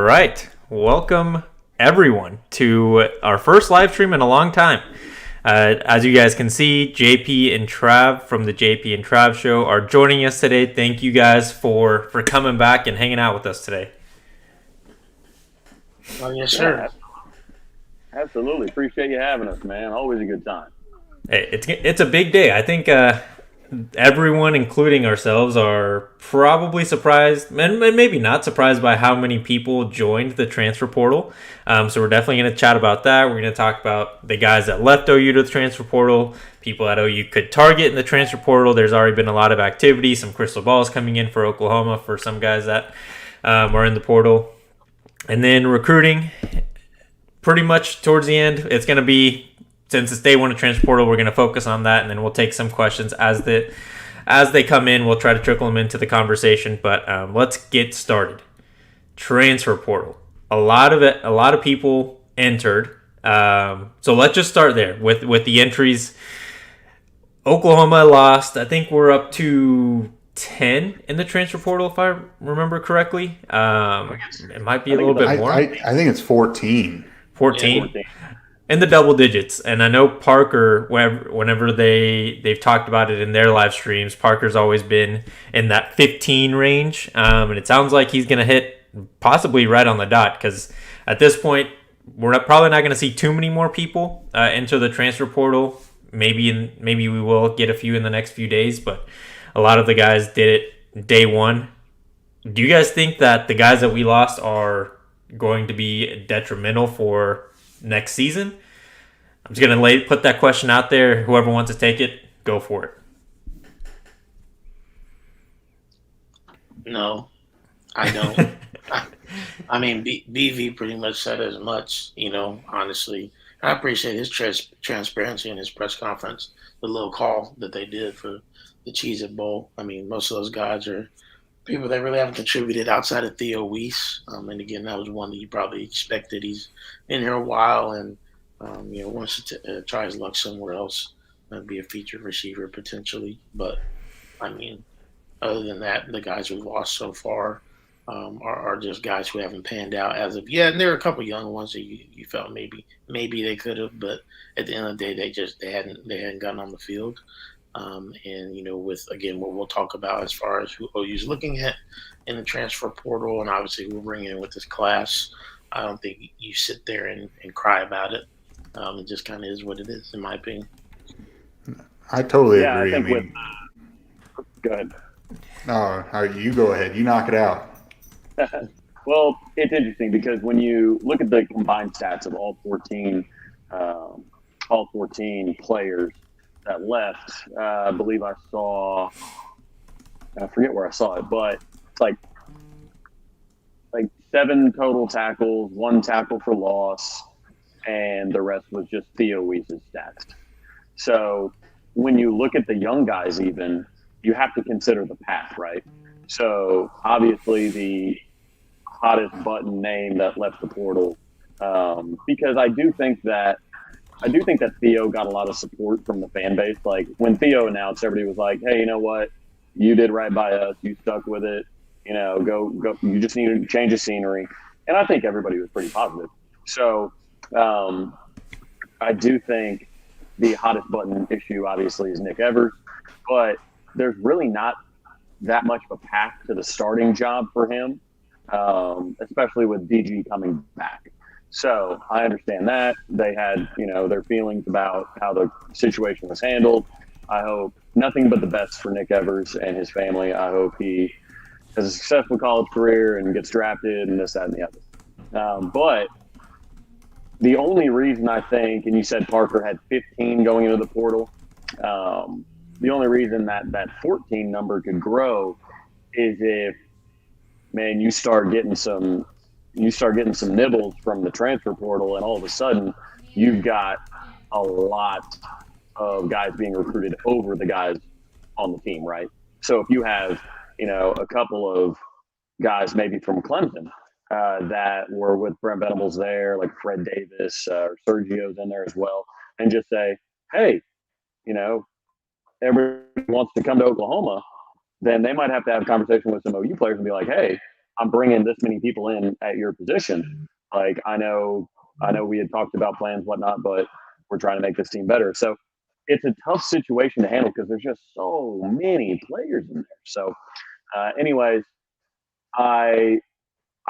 right. Welcome, everyone, to our first live stream in a long time. As you guys can see, JP and Trav from the JP and Trav show are joining us today. Thank you guys for coming back and hanging out with us today. Oh, yes, sir. Yeah, absolutely. Appreciate you having us, man. Always a good time. Hey, it's a big day. I think everyone, including ourselves, are probably surprised and maybe not surprised by how many people joined the transfer portal. So we're definitely going to chat about that. We're going to talk about the guys that left OU to the transfer portal, people that OU could target in the transfer portal. There's already been a lot of activity, some crystal balls coming in for Oklahoma for some guys that are in the portal. And then recruiting, pretty much towards the end, it's going to be, since it's day one of transfer portal, we're going to focus on that, and then we'll take some questions as they come in. We'll try to trickle them into the conversation, but let's get started. Transfer portal. A lot of people entered. So let's just start there with the entries. Oklahoma lost. I think we're up to 10 in the transfer portal, if I remember correctly. It might be a little bit more. I think it's 14. 14? Yeah, in the double digits. And I know Parker, whenever they've talked about it in their live streams, Parker's always been in that 15 range. And it sounds like he's going to hit possibly right on the dot, because at this point, we're probably not going to see too many more people enter the transfer portal. Maybe we will get a few in the next few days, but a lot of the guys did it day one. Do you guys think that the guys that we lost are going to be detrimental for next season? I'm just going to put that question out there. Whoever wants to take it, go for it. No, I don't. I mean, BV pretty much said as much, honestly. I appreciate his transparency in his press conference, the little call that they did for the Cheez-It Bowl. I mean, most of those guys are people that really haven't contributed outside of Theo Weiss. And again, that was one that you probably expected. He's been here a while and, wants to try his luck somewhere else and be a featured receiver potentially. But, I mean, other than that, the guys we've lost so far are just guys who haven't panned out as of yet. And there are a couple young ones that you felt maybe they could have, but at the end of the day, they hadn't gotten on the field. With, again, what we'll talk about as far as who OU's looking at in the transfer portal, and obviously we'll bring in with this class, I don't think you sit there and cry about it. It just kind of is what it is, in my opinion. I totally agree. I think go ahead. No, you go ahead. You knock it out. Well, it's interesting because when you look at the combined stats of all 14 players that left, I believe I forget where I saw it, but it's like 7 total tackles, 1 tackle for loss, and the rest was just Theo Weiss's stats. So when you look at the young guys, even, you have to consider the path, right? So obviously the hottest button name that left the portal, because I do think that Theo got a lot of support from the fan base. Like when Theo announced, everybody was like, "Hey, you know what? You did right by us. You stuck with it. Go. You just need to change the scenery." And I think everybody was pretty positive. So I do think the hottest button issue obviously is Nick Evers, but there's really not that much of a path to the starting job for him, especially with DG coming back. So I understand that they had, their feelings about how the situation was handled. I hope nothing but the best for Nick Evers and his family. I hope he has a successful college career and gets drafted and this, that, and the other. But the only reason I think, and you said Parker had 15 going into the portal, the only reason that 14 number could grow is if, man, you start getting some nibbles from the transfer portal, and all of a sudden you've got a lot of guys being recruited over the guys on the team, right? So if you have, a couple of guys maybe from Clemson that were with Brent Venables there, like Fred Davis or Sergio's in there as well, and just say, hey, everybody wants to come to Oklahoma, then they might have to have a conversation with some OU players and be like, hey, I'm bringing this many people in at your position. Like, I know we had talked about plans, whatnot, but we're trying to make this team better. So it's a tough situation to handle because there's just so many players in there. So, anyways, I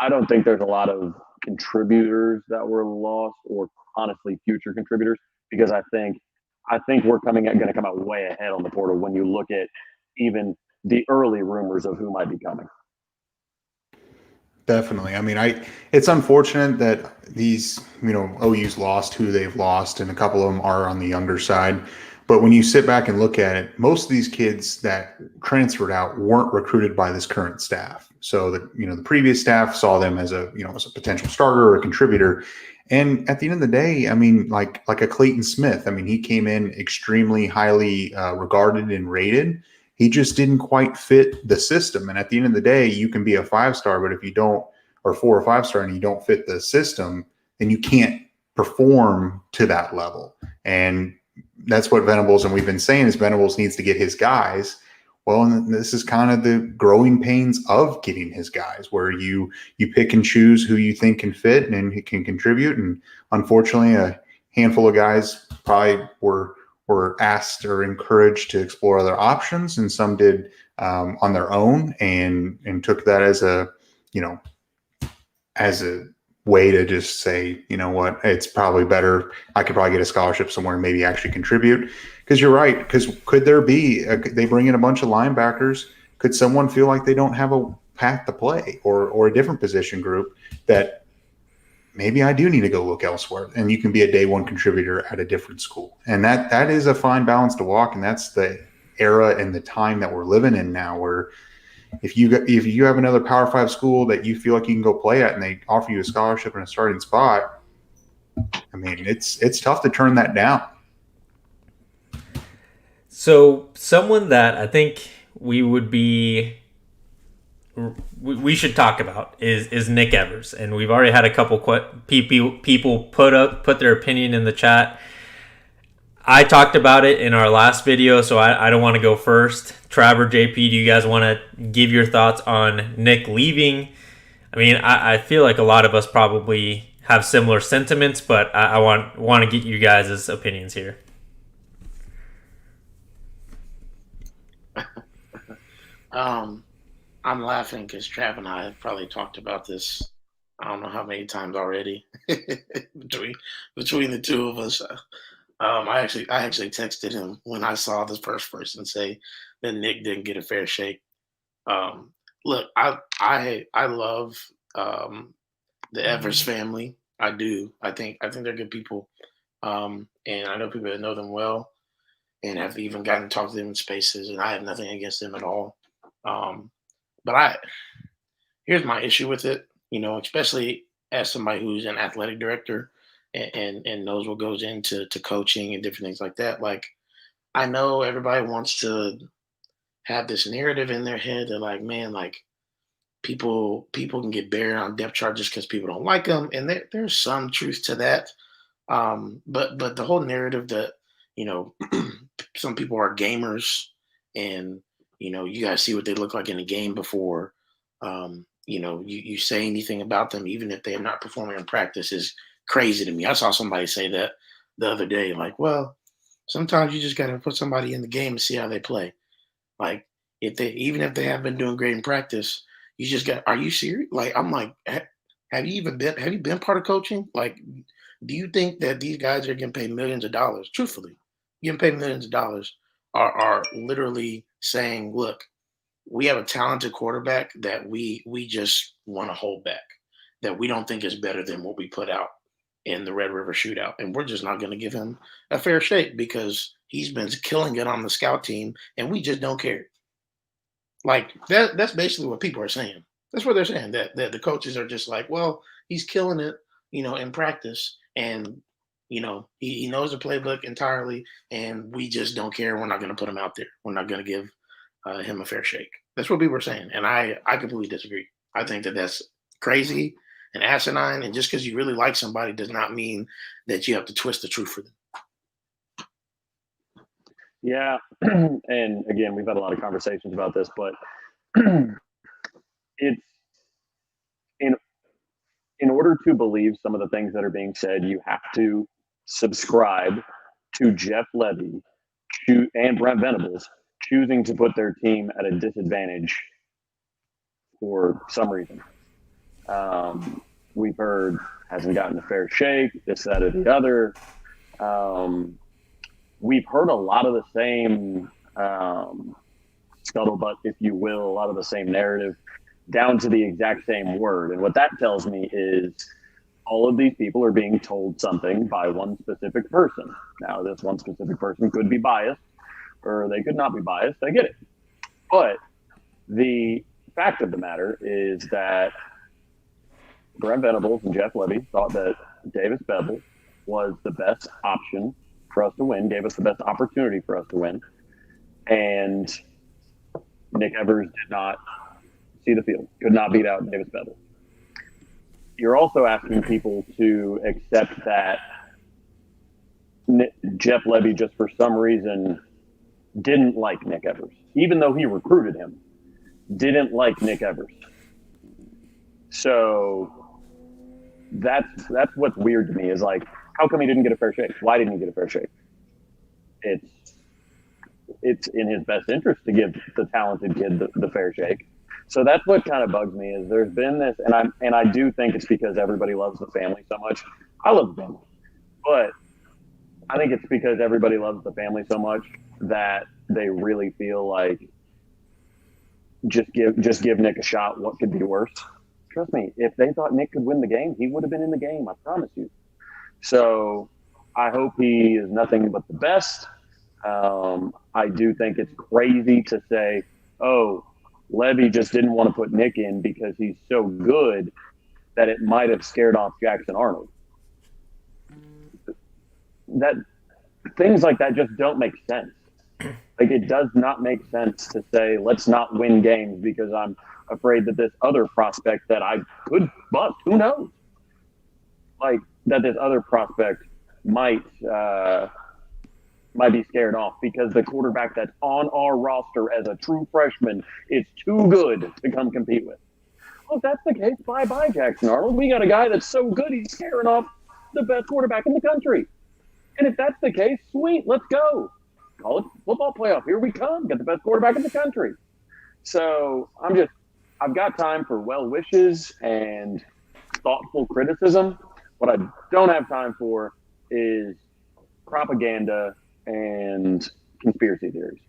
don't think there's a lot of contributors that were lost, or honestly future contributors, because I think we're going to come out way ahead on the portal when you look at even the early rumors of who might be coming. Definitely. I mean, it's unfortunate that these, OU's lost who they've lost, and a couple of them are on the younger side. But when you sit back and look at it, most of these kids that transferred out weren't recruited by this current staff. So the previous staff saw them as a potential starter or a contributor. And at the end of the day, I mean, like a Clayton Smith, I mean, he came in extremely highly regarded and rated. He just didn't quite fit the system. And at the end of the day, you can be a 5-star, but if you don't, or 4 or 5-star, and you don't fit the system, then you can't perform to that level. And that's what Venables, and we've been saying, is Venables needs to get his guys. Well, and this is kind of the growing pains of getting his guys, where you pick and choose who you think can fit and who can contribute. And unfortunately, a handful of guys probably were asked or encouraged to explore other options, and some did on their own and took that as a way to just say, you know what, it's probably better. I could probably get a scholarship somewhere and maybe actually contribute. Because you're right. Because could there be, they bring in a bunch of linebackers. Could someone feel like they don't have a path to play, or a different position group that maybe I do need to go look elsewhere, and you can be a day one contributor at a different school. And that is a fine balance to walk. And that's the era and the time that we're living in now, where if you have another Power 5 school that you feel like you can go play at and they offer you a scholarship and a starting spot, I mean, it's tough to turn that down. So someone that I think we should talk about is Nick Evers, and we've already had a couple people put their opinion in the chat. I talked about it in our last video, so I don't want to go first. Trav or JP, do you guys want to give your thoughts on Nick leaving? I mean, I feel like a lot of us probably have similar sentiments, but I want to get you guys' opinions here. I'm laughing because Trav and I have probably talked about this. I don't know how many times already between the two of us. I actually texted him when I saw this first person say that Nick didn't get a fair shake. Look, I love the Evers family. I do. I think they're good people, and I know people that know them well, and have even gotten to talk to them in spaces. And I have nothing against them at all. But here's my issue with it. Especially as somebody who's an athletic director and knows what goes into coaching and different things like that. Like, I know everybody wants to have this narrative in their head that, like, man, like people can get buried on depth charges because people don't like them, and there's some truth to that. But the whole narrative that some people are gamers, and you guys see what they look like in a game before you say anything about them, even if they are not performing in practice, is crazy to me. I saw somebody say that the other day, like, well, sometimes you just got to put somebody in the game and see how they play. Like, even if they have been doing great in practice, you just got. Are you serious? Like, I'm like, have you been part of coaching? Like, do you think that these guys are getting paid millions of dollars? Truthfully, getting paid millions of dollars are literally saying, look, we have a talented quarterback that we just want to hold back, that we don't think is better than what we put out in the Red River Shootout, and we're just not going to give him a fair shake because he's been killing it on the scout team, and we just don't care. Like, that's basically what people are saying. That's what they're saying, that the coaches are just like, well, he's killing it, in practice, and he knows the playbook entirely, and we just don't care. We're not going to put him out there. We're not going to give him a fair shake. That's what people are saying, and I completely disagree. I think that that's crazy and asinine, and just because you really like somebody does not mean that you have to twist the truth for them. Yeah, and again, we've had a lot of conversations about this, but it's in order to believe some of the things that are being said, you have to subscribe to Jeff Levy and Brent Venables choosing to put their team at a disadvantage for some reason. We've heard hasn't gotten a fair shake, this, that, or the other. We've heard a lot of the same scuttlebutt, if you will, a lot of the same narrative, down to the exact same word. And what that tells me is all of these people are being told something by one specific person. Now, this one specific person could be biased, or they could not be biased. I get it. But the fact of the matter is that Brent Venables and Jeff Levy thought that Davis Bevel was the best option for us to win, gave us the best opportunity for us to win. And Nick Evers did not see the field, could not beat out Davis Bevel. You're also asking people to accept that Jeff Levy just for some reason didn't like Nick Evers, even though he recruited him, didn't like Nick Evers. So that's what's weird to me is like, how come he didn't get a fair shake? Why didn't he get a fair shake? It's in his best interest to give the talented kid the fair shake. So that's what kind of bugs me is there's been this, and I do think it's because everybody loves the family so much. I love the family, but I think it's because everybody loves the family so much that they really feel like just give Nick a shot. What could be worse? Trust me, if they thought Nick could win the game, he would have been in the game. I promise you. So I hope he is nothing but the best. I do think it's crazy to say, oh, Levy just didn't want to put Nick in because he's so good that it might have scared off Jackson Arnold. That things like that just don't make sense. Like, it does not make sense to say, let's not win games because I'm afraid that this other prospect that I could bust, who knows? Like, that this other prospect might be scared off because the quarterback that's on our roster as a true freshman is too good to come compete with. Well, if that's the case, bye-bye, Jackson Arnold. We got a guy that's so good he's scaring off the best quarterback in the country. And if that's the case, sweet, let's go. College football playoff, here we come. Get the best quarterback in the country. So I've got time for well wishes and thoughtful criticism. What I don't have time for is propaganda and conspiracy theories.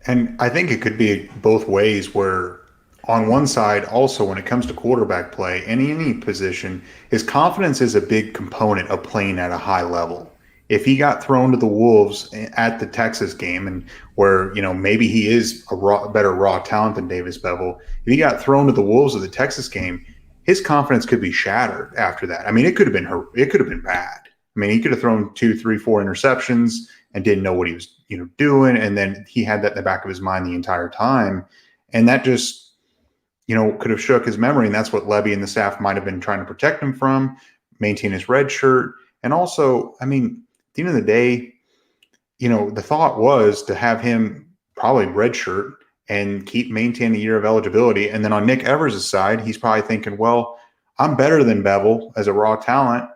And I think it could be both ways where on one side, also when it comes to quarterback play, in any position, his confidence is a big component of playing at a high level. If he got thrown to the wolves at the Texas game, and where, you know, maybe he is a better raw talent than Davis Bevel, if he got thrown to the wolves of the Texas game, his confidence could be shattered after that. I mean, it could have been bad. I mean, he could have thrown 2, 3, 4 interceptions and didn't know what he was, doing, and then he had that in the back of his mind the entire time, and that just, could have shook his memory. And that's what Levy and the staff might have been trying to protect him from, maintain his red shirt, and also, I mean, at the end of the day, the thought was to have him probably redshirt and keep maintaining a year of eligibility. And then on Nick Evers' side, he's probably thinking, well, I'm better than Bevel as a raw talent.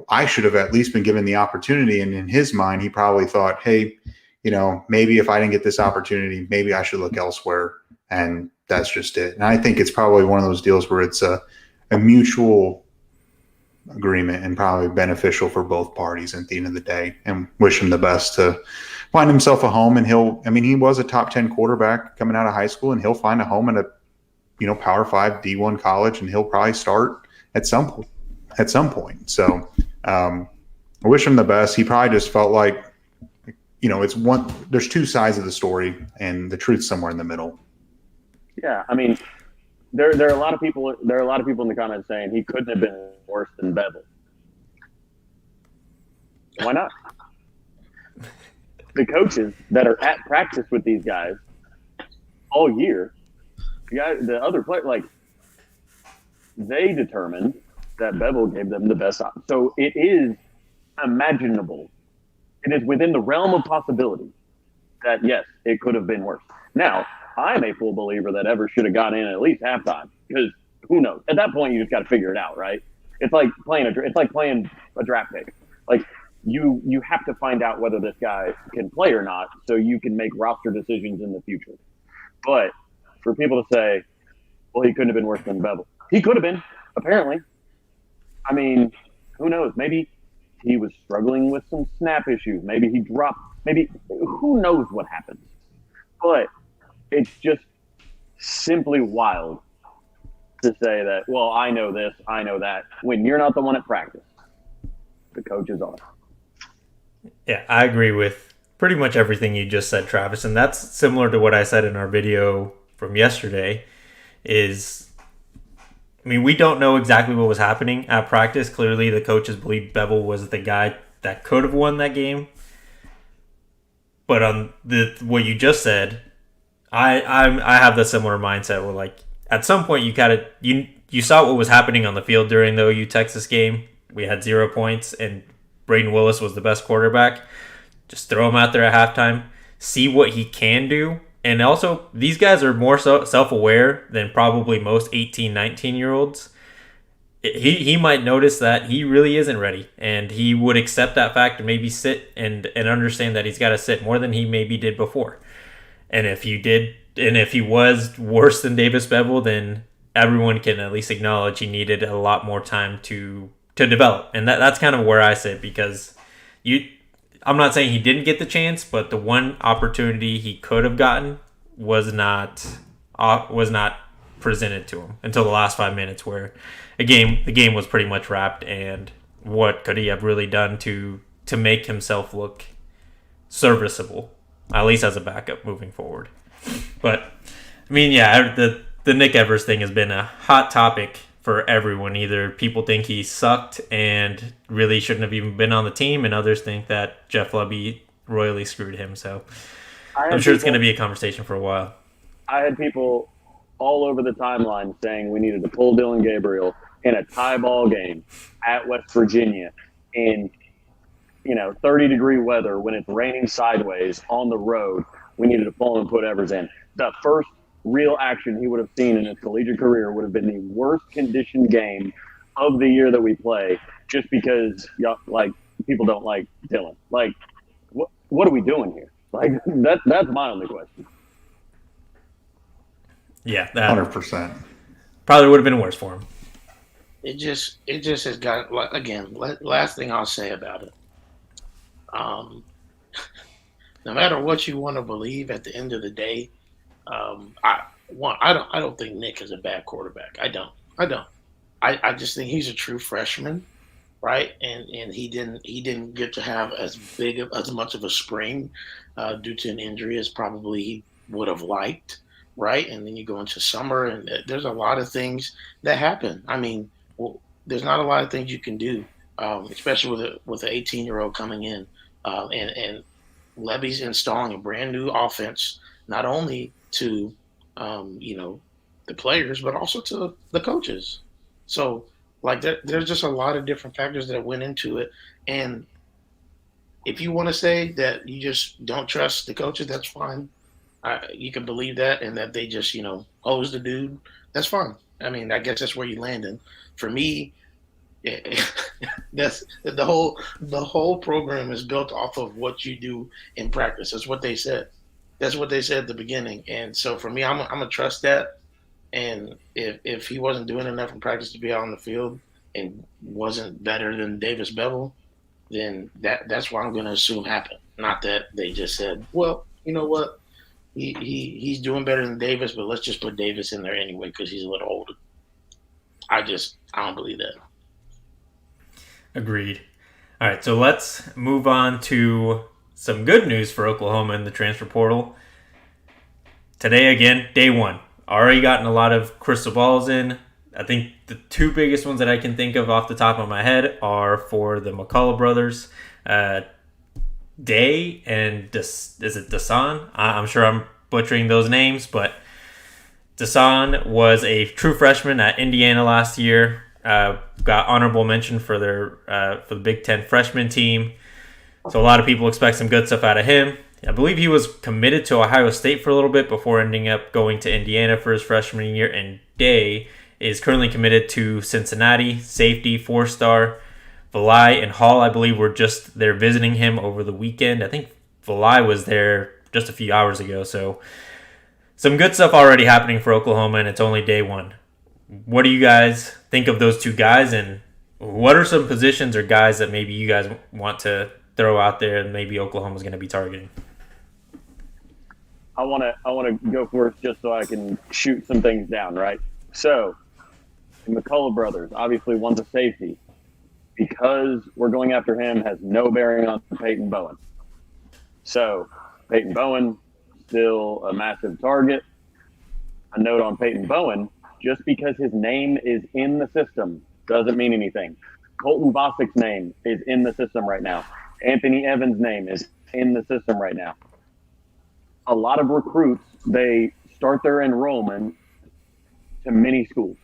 I should have at least been given the opportunity. And in his mind, he probably thought, hey, maybe if I didn't get this opportunity, maybe I should look elsewhere. And that's just it. And I think it's probably one of those deals where it's a mutual agreement and probably beneficial for both parties at the end of the day, and wish him the best to find himself a home. And he was a top 10 quarterback coming out of high school, and he'll find a home at a Power 5 D1 college, and he'll probably start at some point. So I wish him the best. He probably just felt like, there's two sides of the story, and the truth's somewhere in the middle. Yeah. I mean, there are a lot of people in the comments saying he couldn't have been worse than Bevel. Why not? The coaches that are at practice with these guys all year, the other players, like, they determined that Bevel gave them the best option. So it is imaginable. It is within the realm of possibility that, yes, it could have been worse. Now, I'm a full believer that Evers should have got in at least halftime, because who knows? At that point, you just got to figure it out, right? It's like playing a draft pick. Like you have to find out whether this guy can play or not, so you can make roster decisions in the future. But for people to say, well, he couldn't have been worse than Bevel. He could have been, apparently. I mean, who knows? Maybe he was struggling with some snap issues. Maybe he dropped. Maybe who knows what happened. But it's just simply wild to say that, well, I know this, I know that, when you're not the one at practice. The coaches are. Yeah, I agree with pretty much everything you just said, Travis. And that's similar to what I said in our video from yesterday is, I mean, we don't know exactly what was happening at practice. Clearly, the coaches believe Bevel was the guy that could have won that game. But on what you just said, I have the similar mindset where, like, at some point you saw what was happening on the field during the OU Texas game. We had 0 points, and Braden Willis was the best quarterback. Just throw him out there at halftime, see what he can do. And also, these guys are more self-aware than probably most 18, 19-year-olds. He might notice that he really isn't ready, and he would accept that fact and maybe sit and understand that he's got to sit more than he maybe did before. And if he was worse than Davis Bevel, then everyone can at least acknowledge he needed a lot more time to develop. And that's kind of where I sit, because I'm not saying he didn't get the chance, but the one opportunity he could have gotten was not presented to him until the last 5 minutes, where the game was pretty much wrapped. And what could he have really done to make himself look serviceable, at least as a backup moving forward? But I mean, yeah, the Nick Evers thing has been a hot topic for everyone. Either people think he sucked and really shouldn't have even been on the team, and others think that Jeff Lebby royally screwed him. So I'm sure it's going to be a conversation for a while. I had people all over the timeline saying we needed to pull Dylan Gabriel in a tie ball game at West Virginia in 30-degree weather when it's raining sideways on the road. We needed to pull him and put Evers in. The first real action he would have seen in his collegiate career would have been the worst conditioned game of the year that we play, just because people don't like Dylan. Like, what are we doing here? Like, that's my only question. Yeah, 100%. Probably would have been worse for him. It just has got, again, last thing I'll say about it. No matter what you want to believe, at the end of the day, I don't think Nick is a bad quarterback. I don't. I just think he's a true freshman, right? And he didn't get to have as much of a spring due to an injury as probably he would have liked, right? And then you go into summer, and there's a lot of things that happen. I mean, there's not a lot of things you can do, especially with an 18-year-old coming in, and Lebby's installing a brand new offense, not only to the players, but also to the coaches. So, there's just a lot of different factors that went into it. And if you want to say that you just don't trust the coaches, that's fine. You can believe that, and that they just hose the dude. That's fine. I mean, I guess that's where you landed. For me, that's the whole program is built off of what you do in practice. That's what they said. That's what they said at the beginning. And so for me, I'm gonna trust that. And if he wasn't doing enough in practice to be out on the field and wasn't better than Davis Bevel, then that's what I'm gonna assume happened. Not that they just said, well, you know what, he's doing better than Davis, but let's just put Davis in there anyway because he's a little older. I don't believe that. Agreed. All right, so let's move on to some good news for Oklahoma in the transfer portal. Today, again, day one. Already gotten a lot of crystal balls in. I think the two biggest ones that I can think of off the top of my head are for the McCullough brothers, Day and is it Dasan? I'm sure I'm butchering those names, but Dasan was a true freshman at Indiana last year. Got honorable mention for the Big Ten freshman team. So a lot of people expect some good stuff out of him. I believe he was committed to Ohio State for a little bit before ending up going to Indiana for his freshman year. And Day is currently committed to Cincinnati. Safety, 4-star. Valai and Hall, I believe, were just there visiting him over the weekend. I think Valai was there just a few hours ago. So some good stuff already happening for Oklahoma, and it's only day one. What do you guys think of those two guys, and what are some positions or guys that maybe you guys want to throw out there and maybe Oklahoma's going to be targeting? I want to go first just so I can shoot some things down, right? So, the McCullough brothers, obviously one's a safety. Because we're going after him has no bearing on Peyton Bowen. So, Peyton Bowen, still a massive target. A note on Peyton Bowen, just because his name is in the system doesn't mean anything. Colton Bosick's name is in the system right now. Anthony Evans' name is in the system right now. A lot of recruits, they start their enrollment to many schools,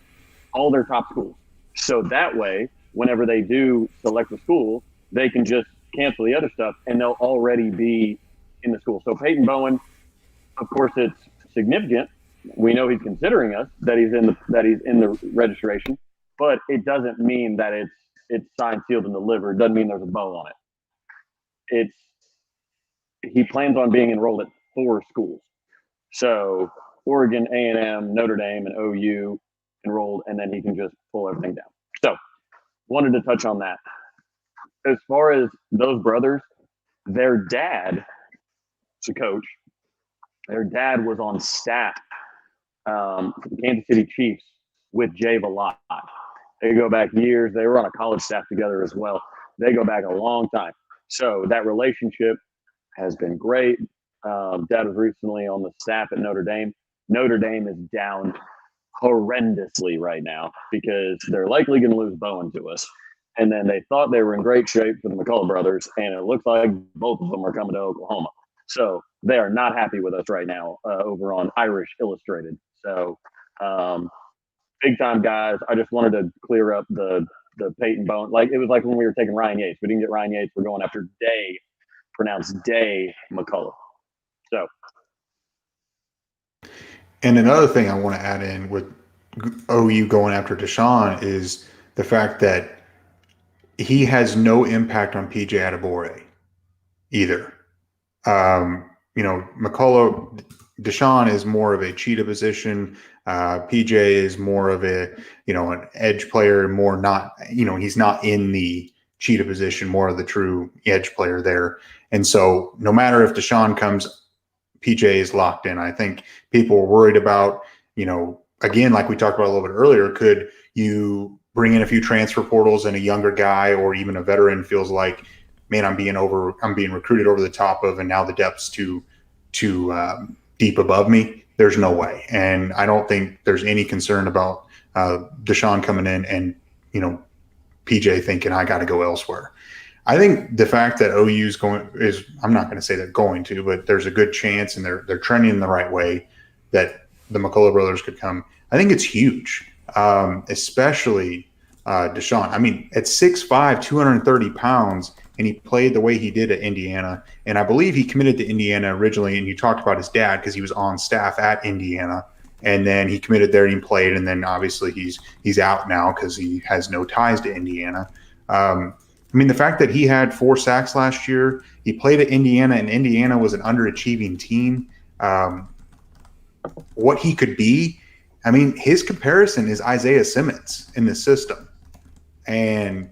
all their top schools. So that way, whenever they do select a school, they can just cancel the other stuff and they'll already be in the school. So Peyton Bowen, of course, it's significant. We know he's considering us, that he's in the registration, but it doesn't mean that it's signed, sealed, and delivered. It doesn't mean there's a bow on it. He plans on being enrolled at 4 schools. So Oregon, A&M, Notre Dame, and OU enrolled, and then he can just pull everything down. So wanted to touch on that. As far as those brothers, their dad, the coach, their dad was on staff for the Kansas City Chiefs with Jay Valai. They go back years. They were on a college staff together as well. They go back a long time. So that relationship has been great. Dad was recently on the staff at Notre Dame. Notre Dame is down horrendously right now because they're likely going to lose Bowen to us. And then they thought they were in great shape for the McCullough brothers, and it looks like both of them are coming to Oklahoma. So they are not happy with us right now over on Irish Illustrated. So big time guys. I just wanted to clear up the Peyton Bowen. Like it was like when we were taking Ryan Yates. We didn't get Ryan Yates. We're going after Day, pronounced Day McCullough. So. And another thing I want to add in with OU going after Deshaun is the fact that he has no impact on PJ Adebawore either. McCullough, Deshaun is more of a cheetah position. PJ is more of a, an edge player, more not, he's not in the cheetah position, more of the true edge player there. And so no matter if Deshaun comes, PJ is locked in. I think people were worried about, again, like we talked about a little bit earlier, could you bring in a few transfer portals and a younger guy or even a veteran feels like, man, I'm being recruited over the top of, and now the depth's too deep above me. There's no way. And I don't think there's any concern about Deshaun coming in and, PJ thinking I got to go elsewhere. I think the fact that OU's I'm not going to say they're going to, but there's a good chance and they're trending in the right way that the McCullough brothers could come. I think it's huge, especially Deshaun. I mean, at 6'5", 230 pounds, and he played the way he did at Indiana. And I believe he committed to Indiana originally, and you talked about his dad because he was on staff at Indiana. And then he committed there and he played, and then obviously he's out now because he has no ties to Indiana. The fact that he had 4 sacks last year, he played at Indiana, and Indiana was an underachieving team. What he could be, his comparison is Isaiah Simmons in this system. And,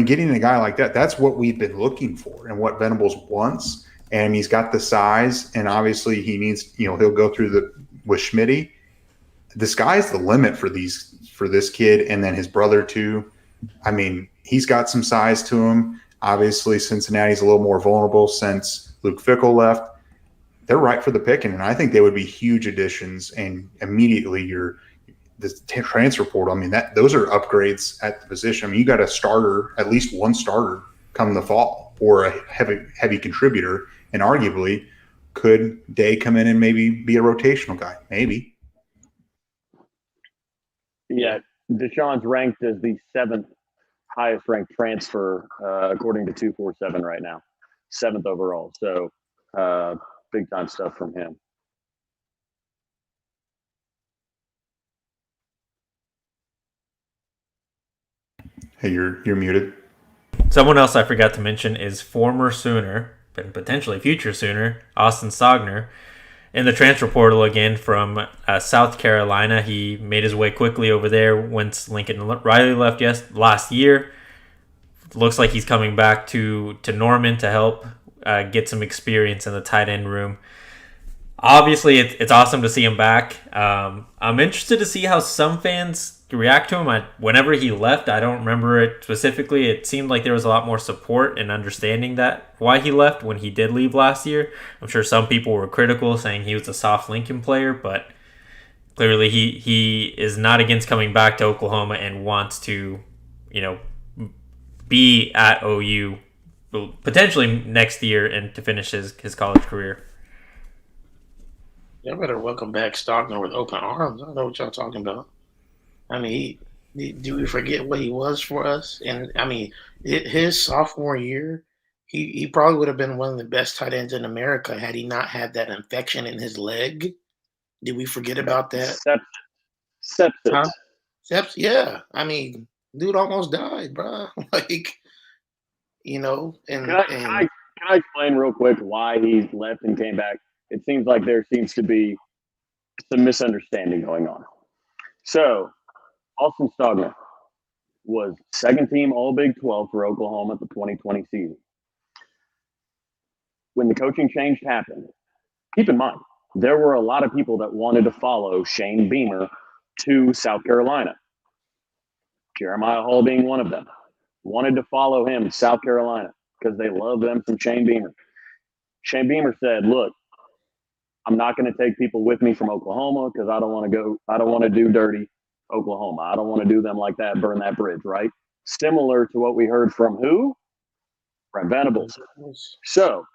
getting a guy like that, that's what we've been looking for and what Venables wants. And he's got the size, and obviously he needs, he'll go through with Schmitty. The sky's the limit for this kid, and then his brother too. He's got some size to him. Obviously, Cincinnati's a little more vulnerable since Luke Fickell left. They're right for the picking, and I think they would be huge additions. And immediately, the transfer portal. Those are upgrades at the position. You got a starter, at least one starter, come the fall, or a heavy contributor, and arguably could Day come in and maybe be a rotational guy, maybe. Yeah, Deshaun's ranked as the 7th highest ranked transfer according to 247 right now, 7th overall. So big time stuff from him. Hey, you're muted. Someone else I forgot to mention is former Sooner, and potentially future Sooner, Austin Stogner. In the transfer portal again from South Carolina. He made his way quickly over there once Lincoln Riley left last year. Looks like he's coming back to Norman to help get some experience in the tight end room. Obviously, it's awesome to see him back. I'm interested to see how some fans react to him. Whenever he left, I don't remember it specifically. It seemed like there was a lot more support and understanding that why he left when he did leave last year. I'm sure some people were critical, saying he was a soft Lincoln player, but clearly he is not against coming back to Oklahoma and wants to, be at OU potentially next year and to finish his college career. Y'all better welcome back Stogner with open arms. I don't know what y'all talking about. I mean, do we forget what he was for us? And I mean, his sophomore year, he probably would have been one of the best tight ends in America had he not had that infection in his leg. Did we forget about that? Sepsis. Huh? Yeah. I mean, dude almost died, bro. Like, and Can I explain real quick why he left and came back? It seems like there seems to be some misunderstanding going on. So, Austin Stogner was second team All Big 12 for Oklahoma at the 2020 season. When the coaching change happened, keep in mind, there were a lot of people that wanted to follow Shane Beamer to South Carolina. Jeremiah Hall being one of them. Wanted to follow him to South Carolina because they love them some Shane Beamer. Shane Beamer said, look, I'm not going to take people with me from Oklahoma because I don't want to do dirty Oklahoma. I don't want to do them like that, burn that bridge, right? Similar to what we heard from who? Brent Venables. So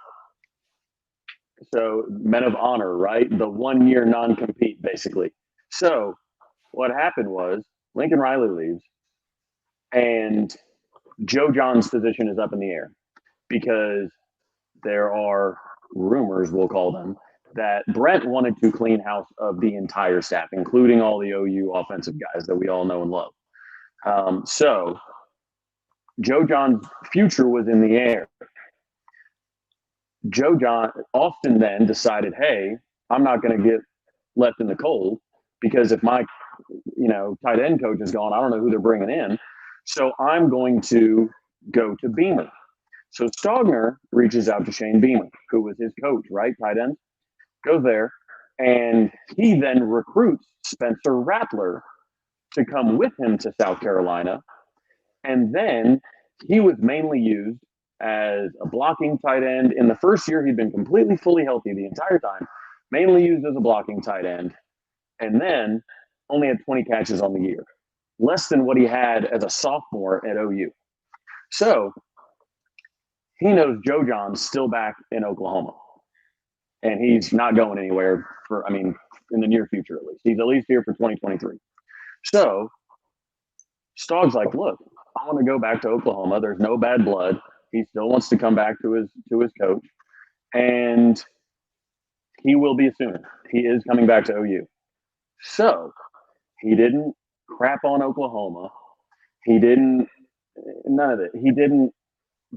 men of honor, right? The 1 year non-compete, basically. So what happened was Lincoln Riley leaves and Joe John's position is up in the air because there are rumors, we'll call them, that Brent wanted to clean house of the entire staff, including all the OU offensive guys that we all know and love. So Joe John's future was in the air. Austin then decided, hey, I'm not going to get left in the cold because if my, tight end coach is gone, I don't know who they're bringing in. So I'm going to go to Beamer. So Stogner reaches out to Shane Beamer, who was his coach, right? Tight end. Goes there, and he then recruits Spencer Rattler to come with him to South Carolina. And then he was mainly used as a blocking tight end. In the first year, he'd been completely fully healthy the entire time, mainly used as a blocking tight end, and then only had 20 catches on the year, less than what he had as a sophomore at OU. So he knows Joe John's still back in Oklahoma, and he's not going anywhere in the near future at least. He's at least here for 2023. So Stog's like, look, I want to go back to Oklahoma. There's no bad blood. He still wants to come back to his coach, and he will be a Sooner. He is coming back to OU. So he didn't crap on Oklahoma. None of it. He didn't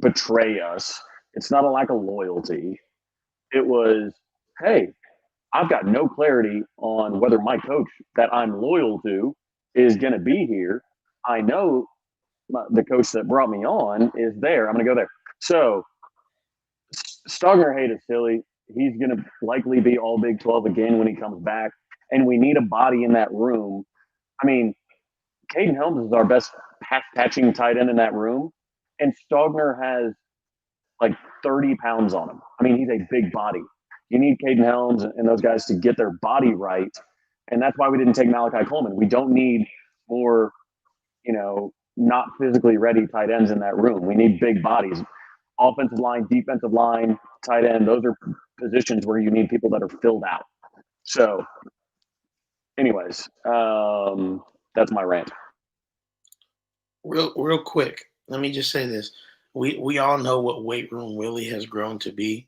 betray us. It's not a lack of loyalty. It was, hey, I've got no clarity on whether my coach that I'm loyal to is going to be here. I know the coach that brought me on is there. I'm going to go there. So Stogner hate is silly. He's going to likely be all Big 12 again when he comes back. And we need a body in that room. I mean, Caden Helms is our best pass-catching tight end in that room. And Stogner has like 30 pounds on him. I mean, he's a big body. You need Caden Helms and those guys to get their body right. And that's why we didn't take Malachi Coleman. We don't need more, not physically ready tight ends in that room. We need big bodies. Offensive line, defensive line, tight end, those are positions where you need people that are filled out. So, anyways, that's my rant. Real quick, let me just say this. We all know what weight room Willie has grown to be,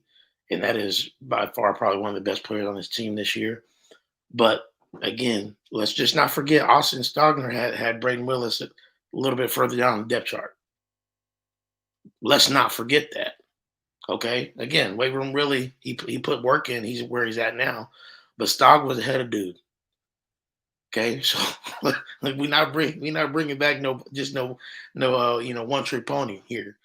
and that is by far probably one of the best players on his team this year. But again, let's just not forget Austin Stogner had Braden Willis a little bit further down the depth chart. Let's not forget that. Okay. Again, weight room really he put work in. He's where he's at now. But Stog was ahead of dude. Okay, so we not bringing back no one trick pony here.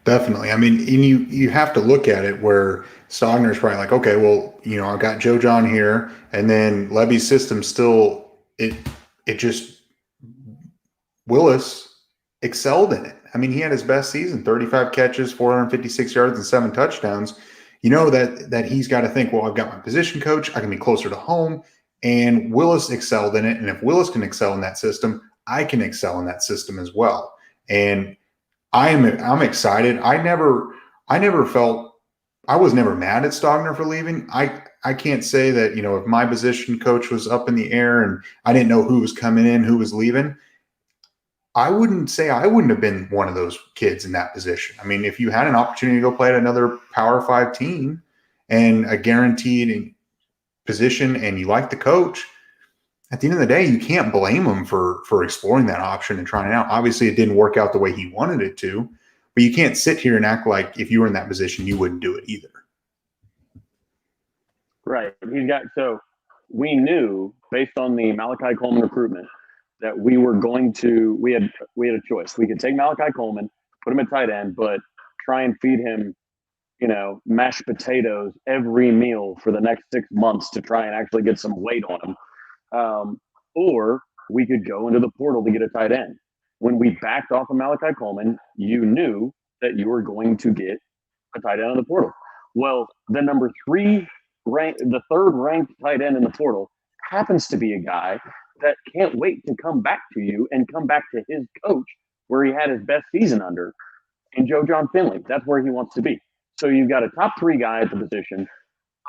Definitely. I mean, and you have to look at it where Stogner's probably like, okay, well, I've got Joe John here, and then Levy's system still it just Willis excelled in it. I mean, he had his best season, 35 catches, 456 yards, and 7 touchdowns. You know that he's got to think, well, I've got my position coach, I can be closer to home, and Willis excelled in it. And if Willis can excel in that system, I can excel in that system as well. And I'm excited. I was never mad at Stogner for leaving. I can't say that, if my position coach was up in the air and I didn't know who was coming in, who was leaving, I wouldn't say I wouldn't have been one of those kids in that position. I mean, if you had an opportunity to go play at another Power 5 team and a guaranteed position and you like the coach, at the end of the day, you can't blame him for exploring that option and trying it out. Obviously, it didn't work out the way he wanted it to, but you can't sit here and act like if you were in that position, you wouldn't do it either. Right. So we knew based on the Malachi Coleman recruitment that we had a choice. We could take Malachi Coleman, put him at tight end, but try and feed him, mashed potatoes every meal for the next 6 months to try and actually get some weight on him. Or we could go into the portal to get a tight end. When we backed off of Malachi Coleman, you knew that you were going to get a tight end in the portal. Well, the the third ranked tight end in the portal happens to be a guy that can't wait to come back to you and come back to his coach where he had his best season under, and Joe John Finley. That's where he wants to be. So you've got a top 3 guy at the position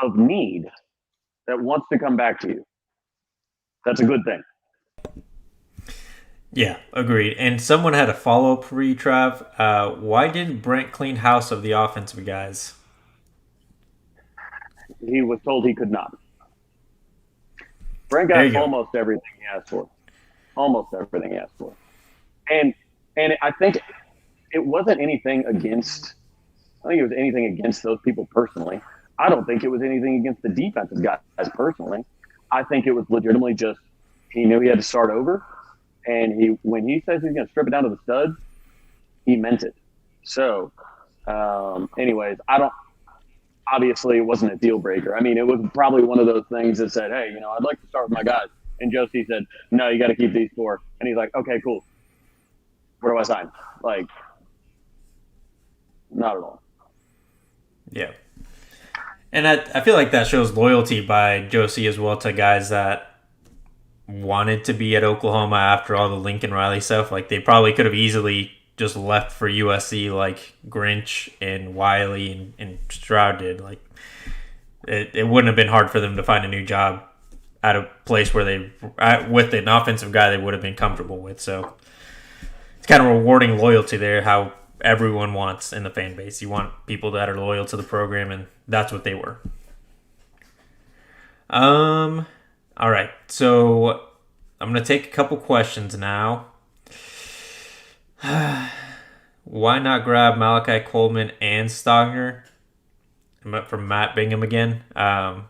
of need that wants to come back to you. That's a good thing. Yeah, agreed. And someone had a follow-up for you, Trav. Why didn't Brent clean house of the offensive guys? He was told he could not. Brent got almost everything he asked for. Almost everything he asked for. And I think it wasn't anything against – I think it was anything against those people personally. I don't think it was anything against the defensive guys personally. I think it was legitimately just he knew he had to start over, and when he says he's going to strip it down to the studs, he meant it. So, anyways, obviously it wasn't a deal breaker. I mean, it was probably one of those things that said, hey, I'd like to start with my guys. And Josie said, no, you got to keep these 4. And he's like, okay, cool. Where do I sign? Like, not at all. Yeah. And I feel like that shows loyalty by Josie as well to guys that wanted to be at Oklahoma after all the Lincoln Riley stuff. Like, they probably could have easily just left for USC like Grinch and Wiley and Stroud did. Like, it wouldn't have been hard for them to find a new job at a place where with an offensive guy they would have been comfortable with. So it's kind of rewarding loyalty there, how everyone wants in the fan base. You want people that are loyal to the program, and that's what they were. All right, so I'm going to take a couple questions now. Why not grab Malachi Coleman and Stogner? From Matt Bingham again. I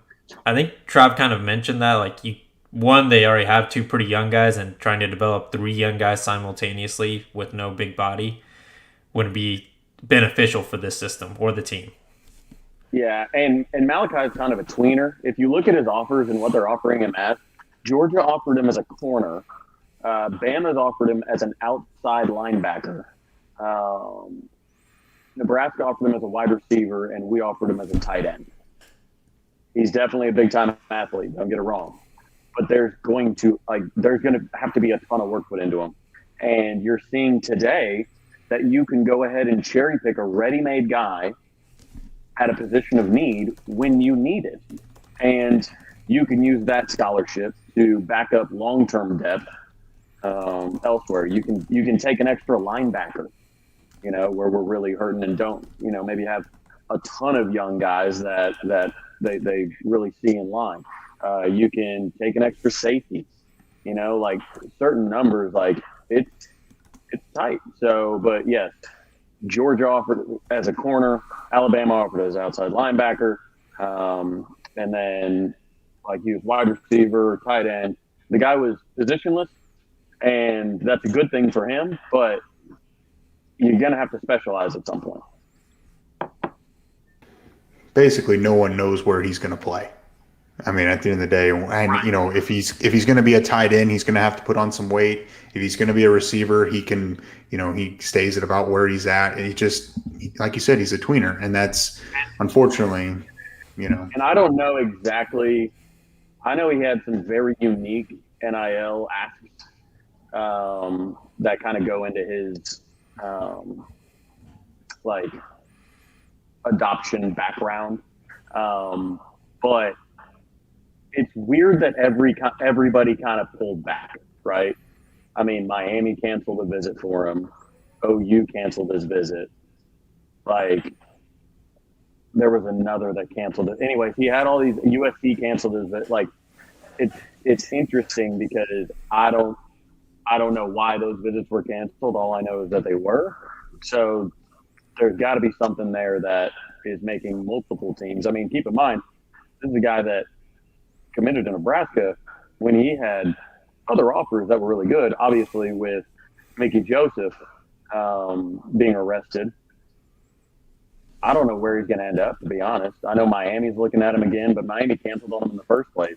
think Trav kind of mentioned that. Like, they already have 2 pretty young guys, and trying to develop 3 young guys simultaneously with no big body wouldn't be beneficial for this system or the team. Yeah, and Malachi is kind of a tweener. If you look at his offers and what they're offering him at, Georgia offered him as a corner. Bama's offered him as an outside linebacker. Nebraska offered him as a wide receiver, and we offered him as a tight end. He's definitely a big-time athlete, don't get it wrong. But there's going to have to be a ton of work put into him. And you're seeing today that you can go ahead and cherry pick a ready-made guy at a position of need when you need it. And you can use that scholarship to back up long-term depth elsewhere. You can take an extra linebacker, where we're really hurting and don't, maybe have a ton of young guys that they really see in line. You can take an extra safety, like certain numbers, like it's tight. So, but yes, Georgia offered as a corner, Alabama offered as outside linebacker, and then like he was wide receiver, tight end. The guy was positionless, and that's a good thing for him, but you're gonna have to specialize at some point. Basically, no one knows where he's going to play. I mean, at the end of the day, and if he's going to be a tight end, he's going to have to put on some weight. If he's going to be a receiver, he can, he stays at about where he's at. And he just, like you said, he's a tweener, and that's unfortunately, And I don't know exactly. I know he had some very unique NIL asks that kind of go into his like adoption background, but it's weird that everybody kind of pulled back, right? I mean, Miami canceled a visit for him. OU canceled his visit. Like, there was another that canceled it. Anyways, he had all these. USC canceled his visit. Like, it's interesting because I don't know why those visits were canceled. All I know is that they were. So there's got to be something there that is making multiple teams. I mean, keep in mind, this is a guy that committed to Nebraska when he had other offers that were really good, obviously with Mickey Joseph being arrested. I don't know where he's going to end up, to be honest. I know Miami's looking at him again, but Miami canceled on him in the first place.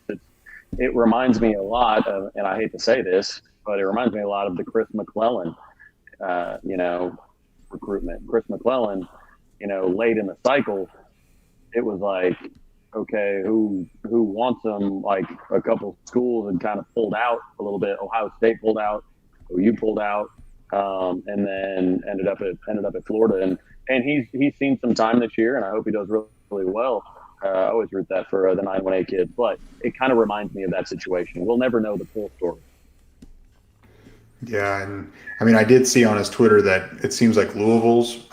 It reminds me a lot of, and I hate to say this, but it reminds me a lot of the Chris McClellan, recruitment. Chris McClellan, late in the cycle, it was like, okay, who wants him? Like a couple schools had kind of pulled out a little bit. Ohio State pulled out, OU pulled out, and then ended up at Florida. And he's seen some time this year, and I hope he does really, really well. I always root that for the 918 kids, but it kind of reminds me of that situation. We'll never know the full story. Yeah, and I mean, I did see on his Twitter that it seems like Louisville's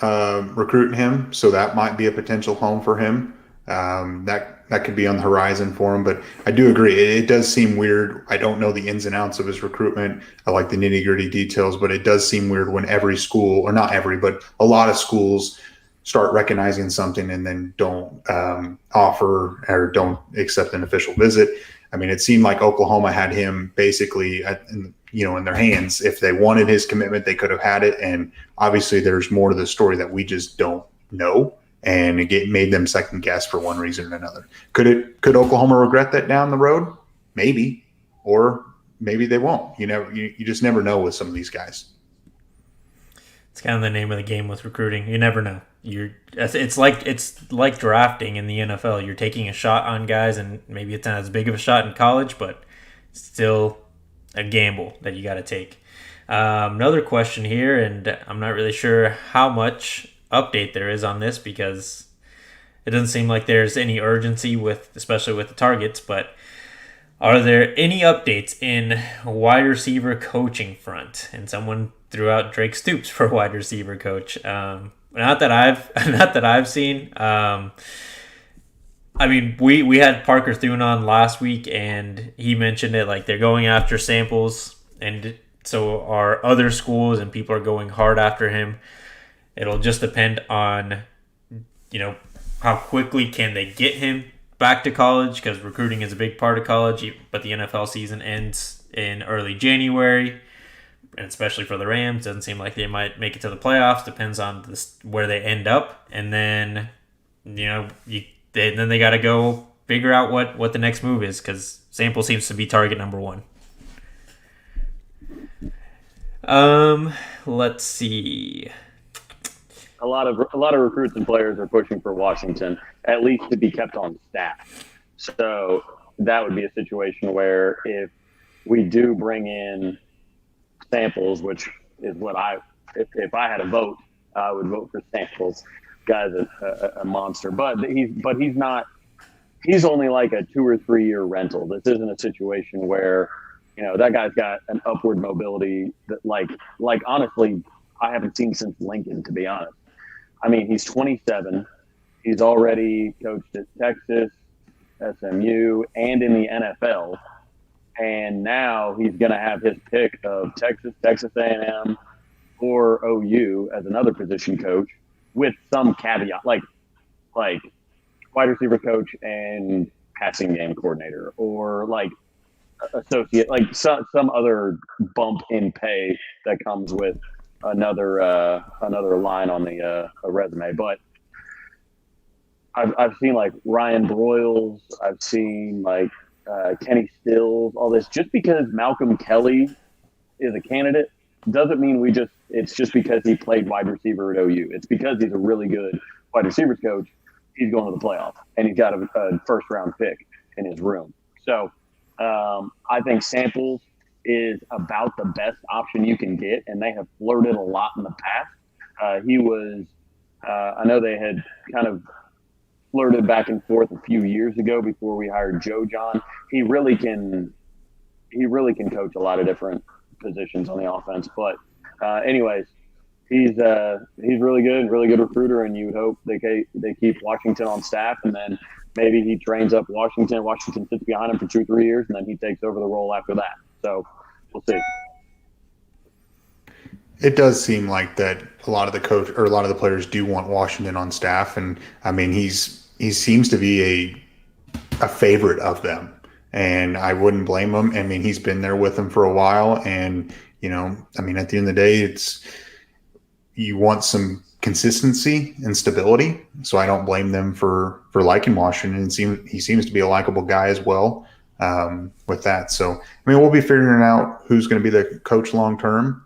recruiting him, so that might be a potential home for him. That could be on the horizon for him, but I do agree. It does seem weird. I don't know the ins and outs of his recruitment. I like the nitty gritty details, but it does seem weird when every school, or not every, but a lot of schools start recognizing something and then don't offer or don't accept an official visit. I mean, it seemed like Oklahoma had him basically in their hands. If they wanted his commitment, they could have had it. And obviously there's more to the story that we just don't know. And it made them second guess for one reason or another. Could Oklahoma regret that down the road? Maybe, or maybe they won't. You just never know with some of these guys. It's kind of the name of the game with recruiting. You never know. It's like drafting in the NFL. You're taking a shot on guys, and maybe it's not as big of a shot in college, but still a gamble that you got to take. Another question here, and I'm not really sure how much update there is on this because it doesn't seem like there's any urgency especially with the targets, but are there any updates in wide receiver coaching front? And someone threw out Drake Stoops for wide receiver coach. Not that I've seen. I mean, we had Parker Thune on last week, and he mentioned it, like they're going after samples, and so are other schools, and people are going hard after him. It'll just depend on, how quickly can they get him back to college, because recruiting is a big part of college, but the NFL season ends in early January, and especially for the Rams, doesn't seem like they might make it to the playoffs. Depends on where they end up, and then then they got to go figure out what the next move is, because Sample seems to be target number one. Let's see. A lot of recruits and players are pushing for Washington, at least to be kept on staff. So that would be a situation where if we do bring in Samples, which is what if I had a vote, I would vote for Samples. Guy's a monster, but he's not. He's only like a 2 or 3 year rental. This isn't a situation where that guy's got an upward mobility that like honestly I haven't seen since Lincoln, to be honest. I mean, he's 27. He's already coached at Texas, SMU, and in the NFL. And now he's going to have his pick of Texas, Texas A&M, or OU as another position coach, with some caveat, like wide receiver coach and passing game coordinator, or like associate, like some other bump in pay that comes with another line on the resume. But I've seen like Ryan Broyles, I've seen like Kenny Stills, all this. Just because Malcolm Kelly is a candidate doesn't mean it's just because he played wide receiver at OU. It's because he's a really good wide receivers coach. He's going to the playoff, and he's got a first round pick in his room. So I think Samples is about the best option you can get, and they have flirted a lot in the past. He was, I know they had kind of flirted back and forth a few years ago before we hired Joe John. He really can coach a lot of different positions on the offense. But anyways, he's really good recruiter, and you hope they keep Washington on staff, and then maybe he trains up Washington. Washington sits behind him for 2-3 years, and then he takes over the role after that. So we'll see. It does seem like that a lot of the players do want Washington on staff, and I mean he seems to be a favorite of them, and I wouldn't blame him. I mean, he's been there with them for a while, and I mean, at the end of the day, you want some consistency and stability. So I don't blame them for liking Washington. He seems to be a likable guy as well with that. So I mean, we'll be figuring out who's going to be the coach long term.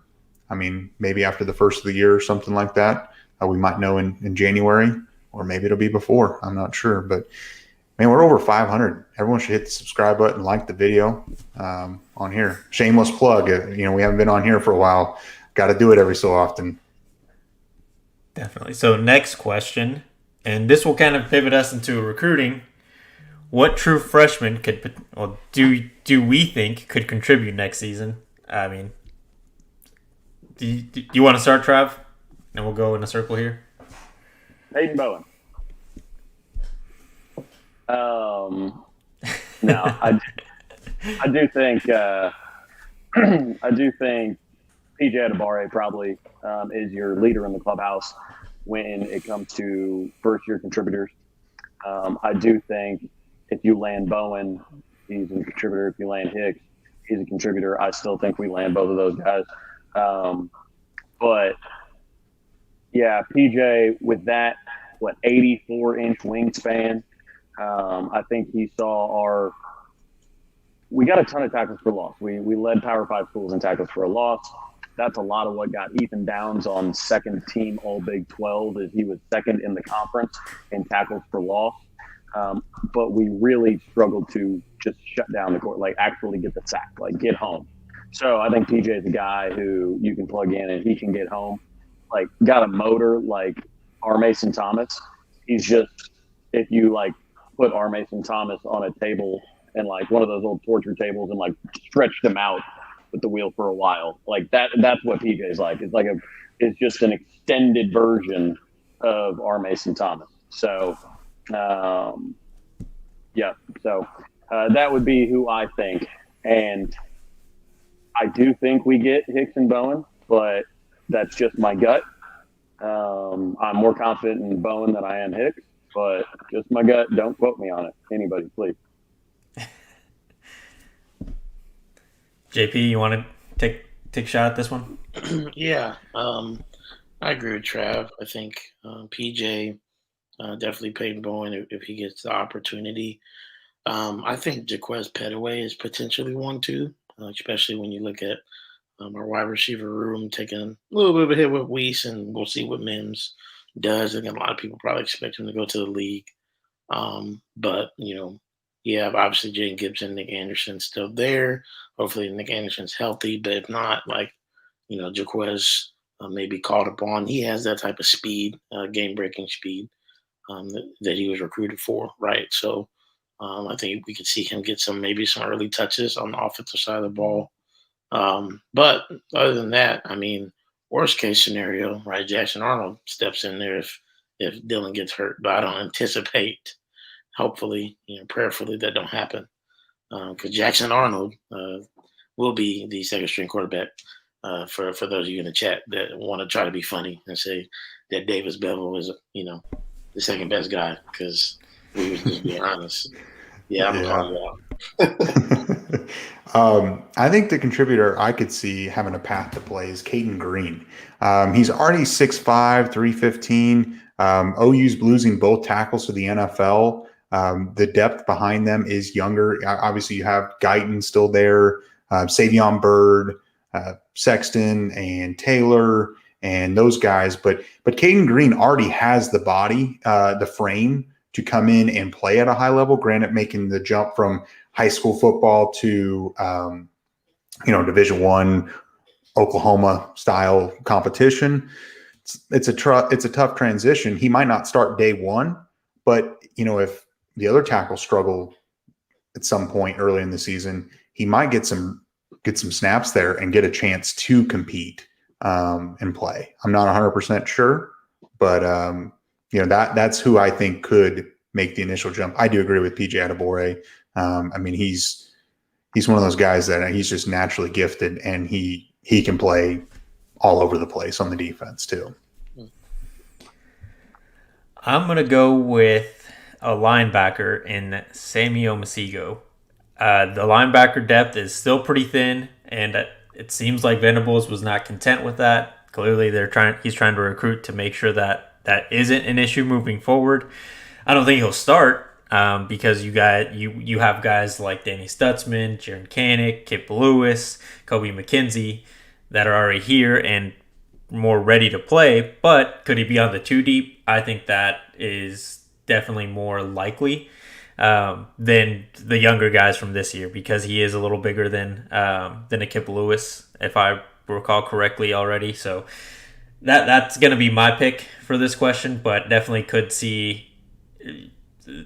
I mean, maybe after the first of the year or something like that. We might know in January, or maybe it'll be before. I'm not sure. But, man, we're over 500. Everyone should hit the subscribe button, like the video on here. Shameless plug. We haven't been on here for a while. Got to do it every so often. Definitely. So next question, and this will kind of pivot us into recruiting. What true freshman do we think could contribute next season? I mean, do you want to start, Trav? And we'll go in a circle here. Peyton Bowen. No, I do think PJ Adebare probably is your leader in the clubhouse when it comes to first-year contributors. I do think if you land Bowen, he's a contributor. If you land Hicks, he's a contributor. I still think we land both of those guys. But yeah, PJ with that 84-inch wingspan. I think he saw we got a ton of tackles for loss. We led Power 5 schools in tackles for a loss. That's a lot of what got Ethan Downs on second team All Big 12, is he was second in the conference in tackles for loss. But we really struggled to just shut down the court, like actually get the sack, like get home. So I think PJ is a guy who you can plug in and he can get home. Like, got a motor like R. Mason Thomas. He's just, if you like put R. Mason Thomas on a table and like one of those old torture tables and like stretched him out with the wheel for a while, like that's what PJ is like. It's just an extended version of R. Mason Thomas. So, yeah. So that would be who I think. And I do think we get Hicks and Bowen, but that's just my gut. I'm more confident in Bowen than I am Hicks, but just my gut. Don't quote me on it. Anybody, please. JP, you want to take a shot at this one? Yeah, I agree with Trav. I think PJ, definitely Peyton Bowen if he gets the opportunity. I think Jaquez Petaway is potentially one too, especially when you look at our wide receiver room taking a little bit of a hit with Weiss, and we'll see what Mims does. Again, a lot of people probably expect him to go to the league. But, yeah, obviously Jaden Gibson, Nick Anderson's still there. Hopefully Nick Anderson's healthy, but if not, Jaquez may be called upon. He has that type of speed, game-breaking speed that he was recruited for, right? So I think we could see him get maybe some early touches on the offensive side of the ball. But other than that, I mean, worst case scenario, right? Jackson Arnold steps in there if Dylan gets hurt, but I don't anticipate, hopefully, prayerfully, that don't happen. because Jackson Arnold will be the second string quarterback. For those of you in the chat that want to try to be funny and say that Davis Bevel was, the second best guy, because we was just being honest. Yeah, I'm gonna call you out. I think the contributor I could see having a path to play is Caden Green. He's already 6'5", 315. OU's losing both tackles to the NFL. The depth behind them is younger. Obviously, you have Guyton still there, Savion Byrd, Sexton, and Taylor, and those guys. But Caden Green already has the body, the frame to come in and play at a high level. Granted, making the jump from high school football to Division I Oklahoma style competition. It's a tough transition. He might not start day one, but if the other tackles struggle at some point early in the season, he might get some snaps there and get a chance to compete and play. I'm not 100% sure, but that's who I think could make the initial jump. I do agree with PJ Adebore. He's one of those guys that he's just naturally gifted, and he can play all over the place on the defense too. I'm going to go with a linebacker in Samuel Masigo. The linebacker depth is still pretty thin, and it seems like Venables was not content with that. Clearly, he's trying to recruit to make sure that isn't an issue moving forward. I don't think he'll start because you have guys like Danny Stutzman, Jaron Canick, Kip Lewis, Kobe McKenzie that are already here and more ready to play. But could he be on the 2 deep? I think that is definitely more likely than the younger guys from this year, because he is a little bigger than a Kip Lewis, if I recall correctly already. So that's going to be my pick for this question, but definitely could see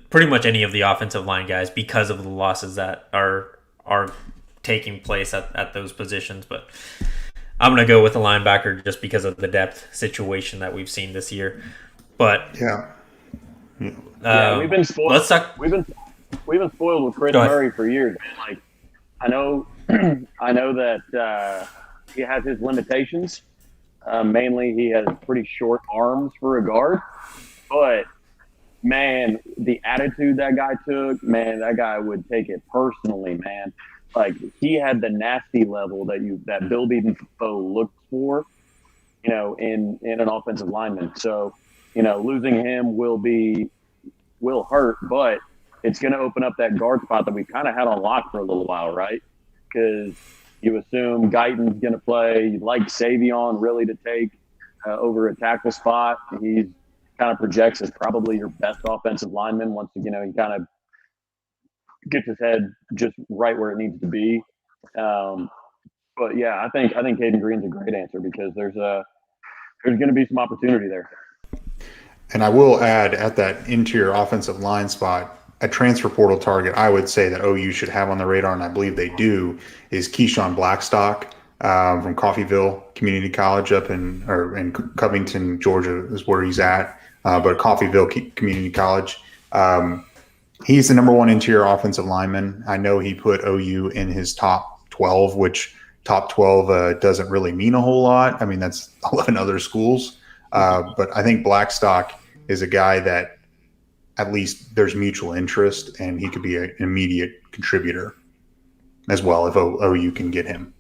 pretty much any of the offensive line guys because of the losses that are taking place at those positions. But I'm going to go with the linebacker just because of the depth situation that we've seen this year. But we've been spoiled. Let's talk. We've been spoiled with Chris Murray for years. Like, I know that he has his limitations. Mainly, he has pretty short arms for a guard. But man, the attitude that guy took, man, that guy would take it personally, man. Like, he had the nasty level that Bill Defoe looked for, in an offensive lineman. So, losing him will hurt, but it's going to open up that guard spot that we kind of had on lock for a little while, right? Because you assume Guyton's going to play. You'd like Savion really to take over a tackle spot. He's kind of projects as probably your best offensive lineman once he kind of gets his head just right where it needs to be. But yeah, I think Caden Green's a great answer because there's going to be some opportunity there. And I will add, at that interior offensive line spot, a transfer portal target I would say that OU should have on the radar, and I believe they do, is Keyshawn Blackstock from Coffeyville Community College up in Covington, Georgia is where he's at, but Coffeyville Community College. He's the number one interior offensive lineman. I know he put OU in his top 12, which top 12 doesn't really mean a whole lot. I mean, that's 11 other schools. But I think Blackstock is a guy that at least there's mutual interest, and he could be an immediate contributor as well if OU can get him.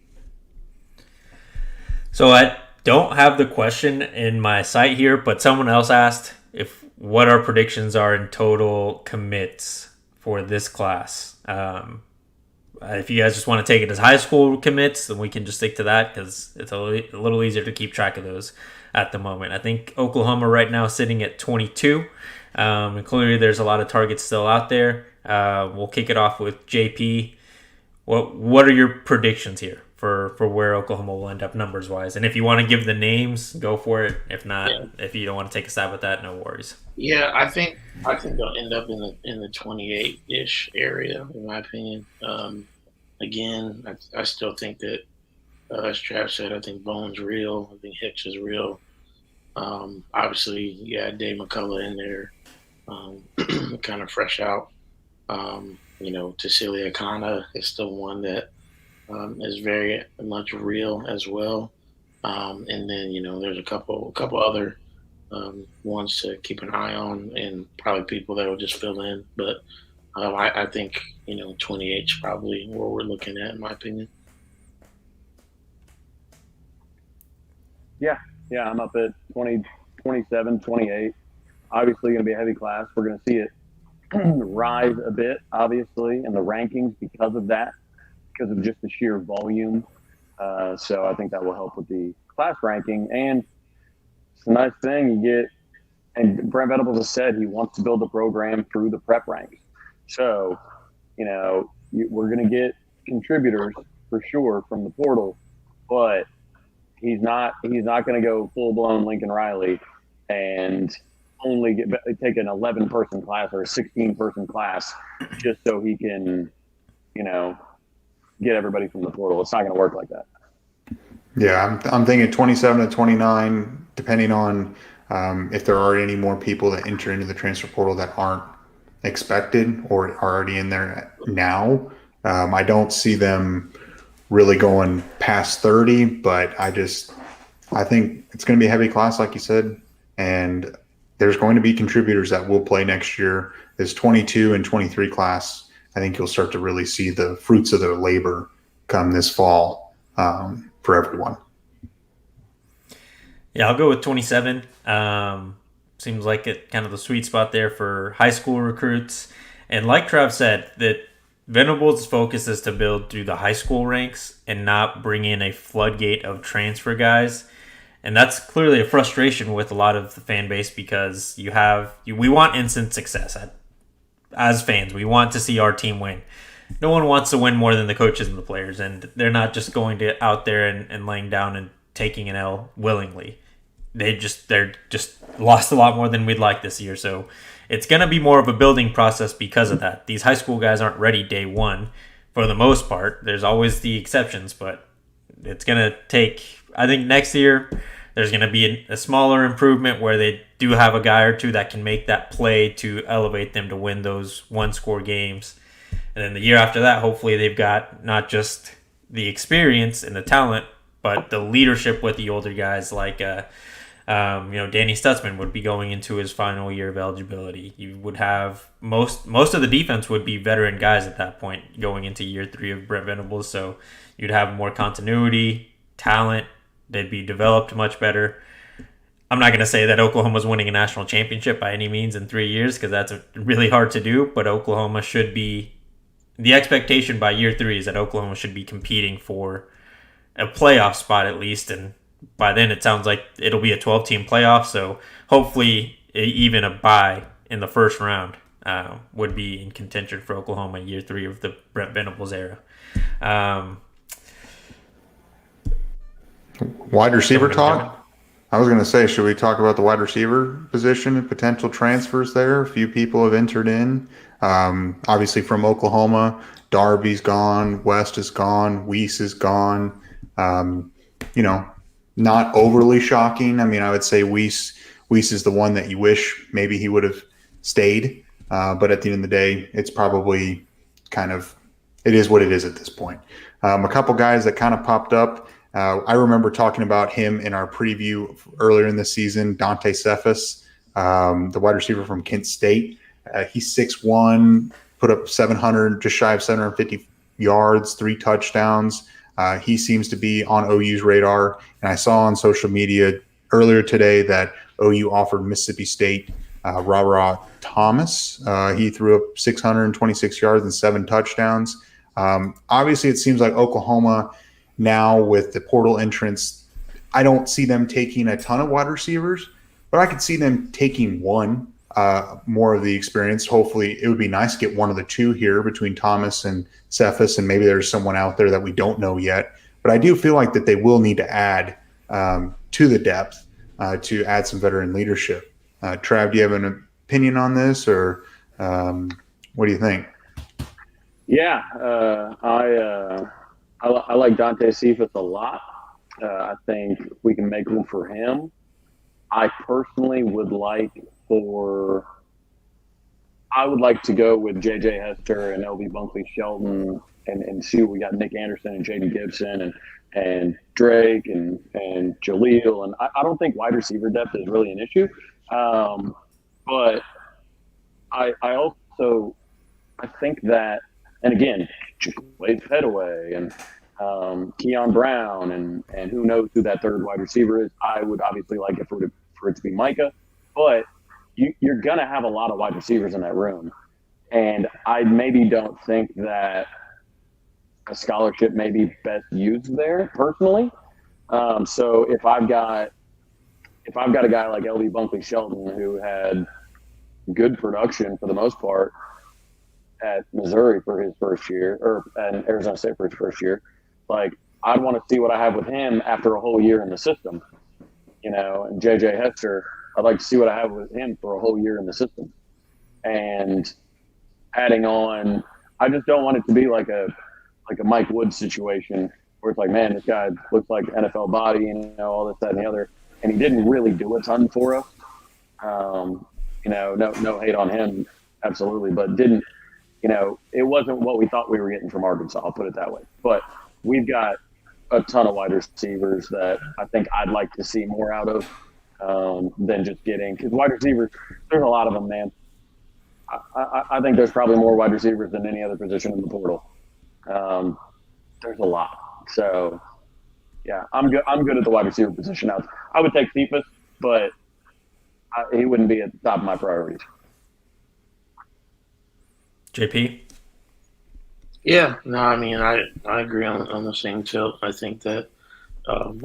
So I don't have the question in my site here, but someone else asked what our predictions are in total commits for this class. If you guys just want to take it as high school commits, then we can just stick to that because it's a little easier to keep track of those at the moment. I think Oklahoma right now is sitting at 22. And clearly there's a lot of targets still out there. We'll kick it off with JP. What are your predictions here for where Oklahoma will end up numbers wise? And if you want to give the names, go for it. If not, if you don't want to take a stab at that, no worries. Yeah, I think they'll end up in the 28-ish area, in my opinion. Again, I still think that, as Trav said, I think Bone's real. I think Hicks is real. Obviously, you had Dave McCullough in there, kind of fresh out. Cecilia Kana is still one that is very much real as well. And then there's a couple other ones to keep an eye on, and probably people that will just fill in. But I think 28 is probably where we're looking at, in my opinion. Yeah, yeah, I'm up at 20, 27, 28. Obviously, going to be a heavy class. We're going to see it rise a bit, obviously, in the rankings because of that, because of just the sheer volume. So I think that will help with the class ranking. And it's a nice thing you get. And Brent Venables has said he wants to build the program through the prep ranks. So, we're going to get contributors for sure from the portal, but he's not going to go full blown Lincoln Riley and only take an 11-person class or a 16-person class just so he can, get everybody from the portal. It's not going to work like that. Yeah, I'm thinking 27 to 29, depending on if there are any more people that enter into the transfer portal that aren't expected or are already in there now. I don't see them really going past 30, but I think it's going to be a heavy class, like you said, and there's going to be contributors that will play next year. This 22 and 23 class, I think you'll start to really see the fruits of their labor come this fall for everyone. Yeah, I'll go with 27. Seems like it kind of the sweet spot there for high school recruits. And like Trav said, that Venables' focus is to build through the high school ranks and not bring in a floodgate of transfer guys. And that's clearly a frustration with a lot of the fan base because we want instant success as fans. We want to see our team win. No one wants to win more than the coaches and the players, and they're not just going to out there and laying down and taking an L willingly. They're just lost a lot more than we'd like this year. So it's going to be more of a building process because of that. These high school guys aren't ready day one for the most part. There's always the exceptions, but it's going to take, I think next year there's going to be a smaller improvement where they do have a guy or two that can make that play to elevate them to win those one-score games. And then the year after that, hopefully they've got not just the experience and the talent, but the leadership with the older guys like Danny Stutzman would be going into his final year of eligibility. You would have most of the defense would be veteran guys at that point going into year 3 of Brent Venables. So you'd have more continuity, talent. They'd be developed much better. I'm not going to say that Oklahoma's winning a national championship by any means in 3 years because that's really hard to do, but Oklahoma should be – the expectation by year 3 is that Oklahoma should be competing for a playoff spot at least, and by then it sounds like it'll be a 12-team playoff, so hopefully even a bye in the first round would be in contention for Oklahoma year 3 of the Brent Venables era. Wide receiver talk? I was going to say, should we talk about the wide receiver position and potential transfers there? A few people have entered in. Obviously from Oklahoma, Darby's gone, West is gone, Weiss is gone. Not overly shocking. I mean, I would say Weiss is the one that you wish maybe he would have stayed. But at the end of the day, it's probably it is what it is at this point. A couple guys that kind of popped up. I remember talking about him in our preview earlier in the season, Dante Cephas, the wide receiver from Kent State. He's 6'1", put up 700, just shy of 750 yards, 3 touchdowns. He seems to be on OU's radar. And I saw on social media earlier today that OU offered Mississippi State Ra Thomas. He threw up 626 yards and 7 touchdowns. Obviously, it seems like Oklahoma now with the portal entrance, I don't see them taking a ton of wide receivers, but I could see them taking one, more of the experience. Hopefully, it would be nice to get one of the two here between Thomas and Cephas, and maybe there's someone out there that we don't know yet. But I do feel like that they will need to add to the depth to add some veteran leadership. Trav, do you have an opinion on this, or what do you think? Yeah, I like Dante Cephas a lot. I think we can make room for him. I personally would like for I would like to go with J.J. Hester and L.B. Bunkley Shelton and see what we got Nick Anderson and J.D. Gibson and Drake and Jaleel. And I don't think wide receiver depth is really an issue. But I also I think that, and again, Wade Fedaway and Keon Brown and who knows who that third wide receiver is. I would obviously like it for it to be Micah, but you're going to have a lot of wide receivers in that room. And I maybe don't think that a scholarship may be best used there personally. So if I've got a guy like LB Bunkley Shelton who had good production for the most part at Missouri for his first year, or at Arizona State for his first year, like I'd want to see what I have with him after a whole year in the system. And J.J. Hester, I'd like to see what I have with him for a whole year in the system. And adding on, I just don't want it to be like a Mike Woods situation where it's like, man, this guy looks like NFL body, all this, that, and the other. And he didn't really do a ton for us. No hate on him, absolutely, but didn't, it wasn't what we thought we were getting from Arkansas, I'll put it that way. But we've got a ton of wide receivers that I think I'd like to see more out of than just getting, because wide receivers, there's a lot of them, man. I think there's probably more wide receivers than any other position in the portal. There's a lot. So, yeah, I'm good at the wide receiver position now. I would take Cephas, but he wouldn't be at the top of my priorities. JP? Yeah, no, I mean, I agree on the same tilt. I think that,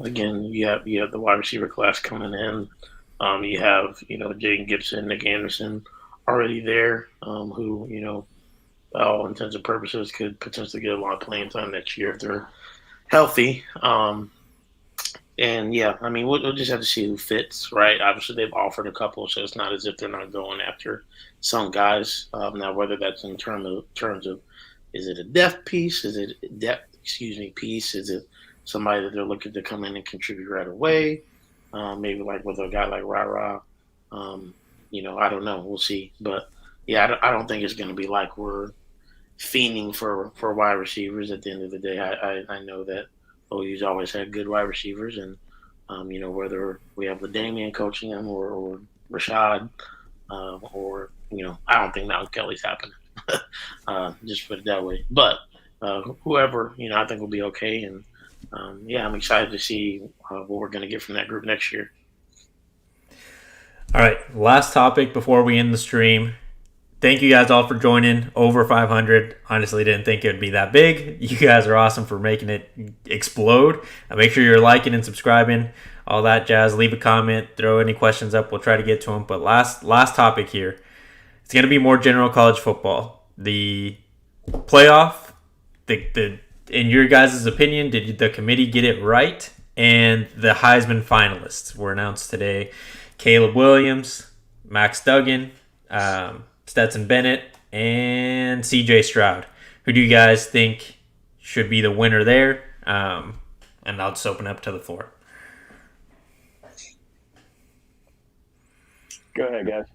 again, you have the wide receiver class coming in. You have, Jaden Gibson, Nick Anderson already there, who, by all intents and purposes could potentially get a lot of playing time next year if they're healthy. And yeah, I mean, we'll just have to see who fits, right? Obviously, they've offered a couple, so it's not as if they're not going after some guys. Now, whether that's in terms of, is it a depth piece? Is it piece? Is it somebody that they're looking to come in and contribute right away? Maybe like with a guy like Ra. I don't know. We'll see. But yeah, I don't think it's going to be like we're fiending for wide receivers at the end of the day. I know that OU's always had good wide receivers, and whether we have LaDainian coaching them or Rashad, or I don't think Malcolm Kelly's happening. Just put it that way. But whoever, I think will be okay. And I'm excited to see what we're going to get from that group next year. All right, last topic before we end the stream. Thank you guys all for joining. Over 500. Honestly, didn't think it would be that big. You guys are awesome for making it explode. Make sure you're liking and subscribing, all that jazz. Leave a comment, throw any questions up. We'll try to get to them. But last topic here. It's going to be more general college football. The playoff, in your guys' opinion, did the committee get it right? And the Heisman finalists were announced today. Caleb Williams, Max Duggan, Stetson Bennett, and CJ Stroud. Who do you guys think should be the winner there? And I'll just open up to the floor. Go ahead, guys.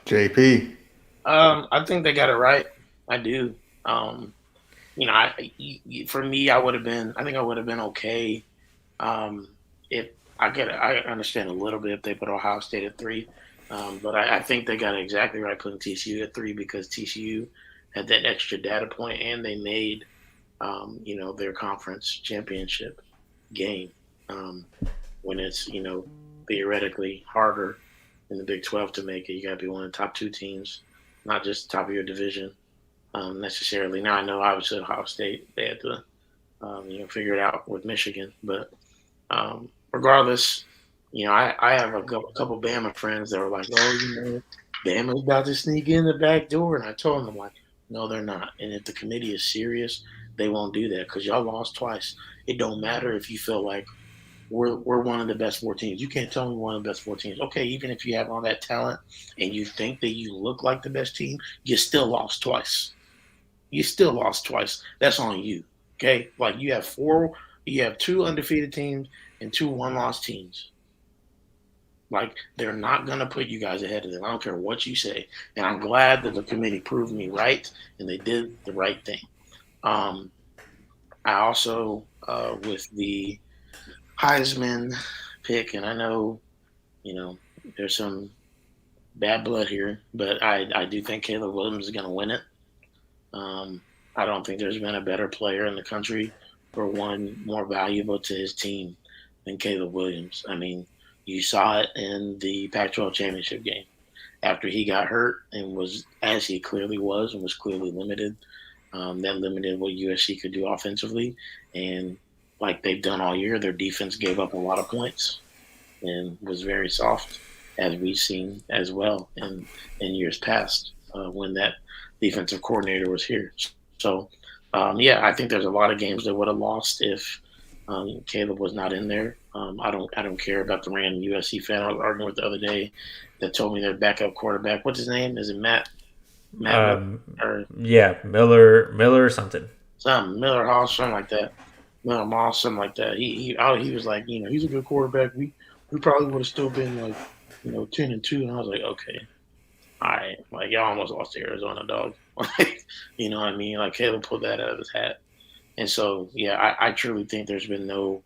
JP. I think they got it right. I do. For me, I think I would have been okay. If I understand a little bit if they put Ohio State at 3. But I think they got it exactly right putting TCU at 3 because TCU had that extra data point and they made, their conference championship game when it's, theoretically harder in the Big 12 to make it. You got to be one of the top 2 teams, not just top of your division necessarily. Now I know obviously Ohio State, they had to, figure it out with Michigan, but regardless, I have a couple Bama friends that were like, Bama's about to sneak in the back door. And I told them, I'm like, no, they're not. And if the committee is serious, they won't do that because y'all lost twice. It don't matter if you feel like we're one of the best 4 teams. You can't tell me one of the best 4 teams. Okay, even if you have all that talent and you think that you look like the best team, you still lost twice. That's on you. Okay? Like you have 2 undefeated teams and 2 one-loss teams. Like, they're not going to put you guys ahead of them. I don't care what you say. And I'm glad that the committee proved me right and they did the right thing. I also, with the Heisman pick, and I know, there's some bad blood here, but I do think Caleb Williams is going to win it. I don't think there's been a better player in the country or one more valuable to his team than Caleb Williams. I mean, you saw it in the Pac-12 championship game after he got hurt and was, as he clearly was, and was clearly limited. That limited what USC could do offensively, and like they've done all year, their defense gave up a lot of points and was very soft, as we've seen as well in years past when that defensive coordinator was here. So, I think there's a lot of games that would have lost if Caleb was not in there. I don't care about the random USC fan I was arguing with the other day that told me their backup quarterback. What's his name? Is it Matt? Miller or something. Miller Hoss, something like that. Miller Moss, something like that. He was like, he's a good quarterback. We probably would have still been like, 10-2. And I was like, okay, all right, like y'all almost lost to Arizona, dog. Like, you know what I mean? Like Caleb pulled that out of his hat. And so, I truly think there's been no,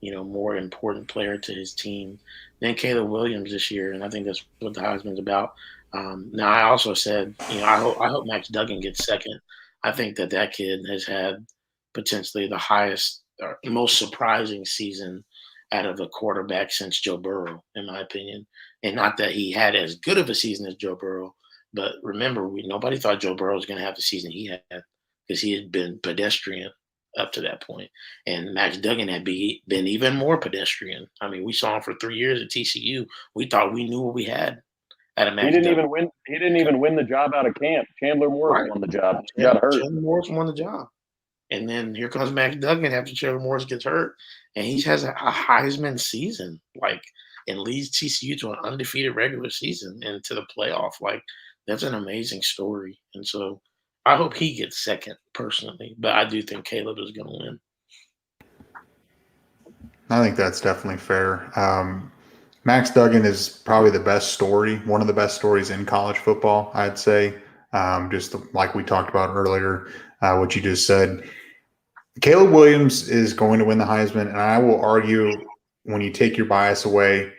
more important player to his team than Caleb Williams this year. And I think that's what the Heisman's about. Now, I also said, I hope Max Duggan gets second. I think that kid has had potentially the highest or most surprising season out of a quarterback since Joe Burrow, in my opinion. And not that he had as good of a season as Joe Burrow, but remember, nobody thought Joe Burrow was going to have the season he had because he had been pedestrian up to that point. And Max Duggan had been even more pedestrian. I mean, we saw him for 3 years at TCU. We thought we knew what we had. He didn't even win the job out of camp. Chandler Morris won the job. He got hurt. Chandler Morris won the job. And then here comes Max Duggan after Chandler Morris gets hurt. And he has a Heisman season, and leads TCU to an undefeated regular season and to the playoff. Like, that's an amazing story. And so I hope he gets second personally. But I do think Caleb is going to win. I think that's definitely fair. Max Duggan is probably the best story, one of the best stories in college football, I'd say. Just like we talked about earlier, what you just said. Caleb Williams is going to win the Heisman, and I will argue when you take your bias away,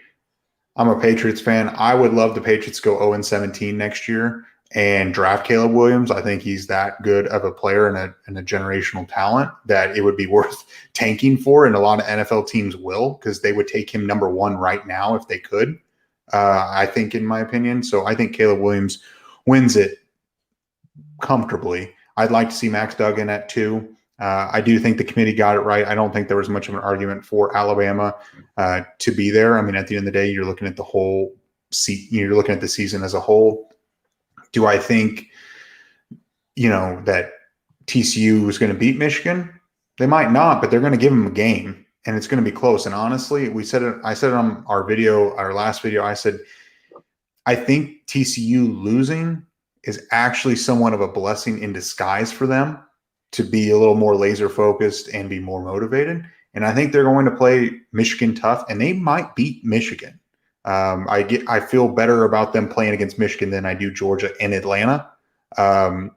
I'm a Patriots fan. I would love the Patriots go 0-17 next year and draft Caleb Williams. I think he's that good of a player and a generational talent that it would be worth tanking for, and a lot of NFL teams will, because they would take him number one right now if they could, I think, in my opinion. So I think Caleb Williams wins it comfortably. I'd like to see Max Duggan at 2. I do think the committee got it right. I don't think there was much of an argument for Alabama to be there. I mean, at the end of the day, you're looking at the whole you're looking at the season as a whole. Do I think, that TCU is going to beat Michigan? They might not, but they're going to give them a game, and it's going to be close. And honestly, I said it on our last video. I said, I think TCU losing is actually somewhat of a blessing in disguise for them to be a little more laser focused and be more motivated. And I think they're going to play Michigan tough, and they might beat Michigan. I feel better about them playing against Michigan than I do Georgia and Atlanta. And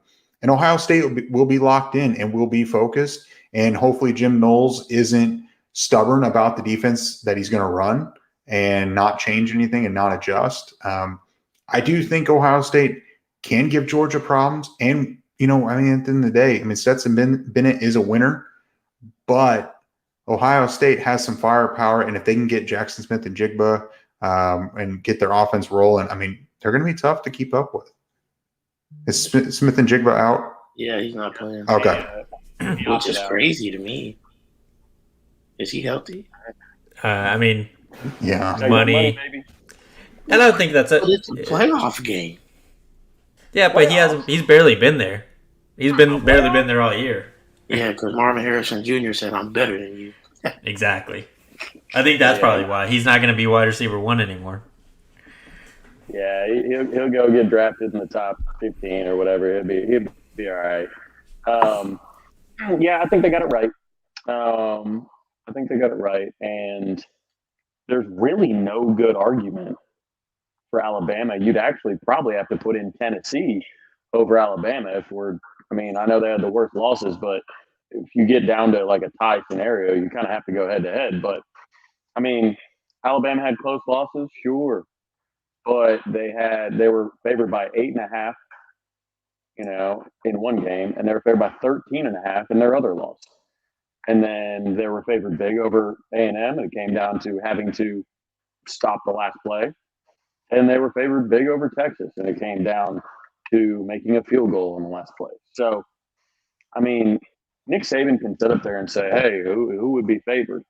Ohio State will be locked in and will be focused. And hopefully Jim Knowles isn't stubborn about the defense that he's going to run and not change anything and not adjust. I do think Ohio State can give Georgia problems. And, at the end of the day, Stetson Bennett is a winner, but Ohio State has some firepower. And if they can get Jackson Smith and Jigba and get their offense rolling, they're going to be tough to keep up with. Is Smith and Jigba out? Yeah, he's not playing. Okay. Which is crazy to me. Is he healthy? Yeah. Money. And I don't think that's But it's a playoff game. Yeah, but he's barely been there. He's barely been there all year. Yeah, because Marvin Harrison Jr. said, I'm better than you. Exactly. I think that's probably why. He's not going to be wide receiver 1 anymore. Yeah, he'll go get drafted in the top 15 or whatever. He'll be all right. I think they got it right. And there's really no good argument for Alabama. You'd actually probably have to put in Tennessee over Alabama I know they had the worst losses, but if you get down to like a tie scenario, you kind of have to go head to head. But I mean, Alabama had close losses, sure, but they were favored by 8.5, in one game, and they were favored by 13.5 in their other loss. And then they were favored big over A&M, and it came down to having to stop the last play. And they were favored big over Texas, and it came down to making a field goal on the last play. So, I mean, Nick Saban can sit up there and say, hey, who would be favored?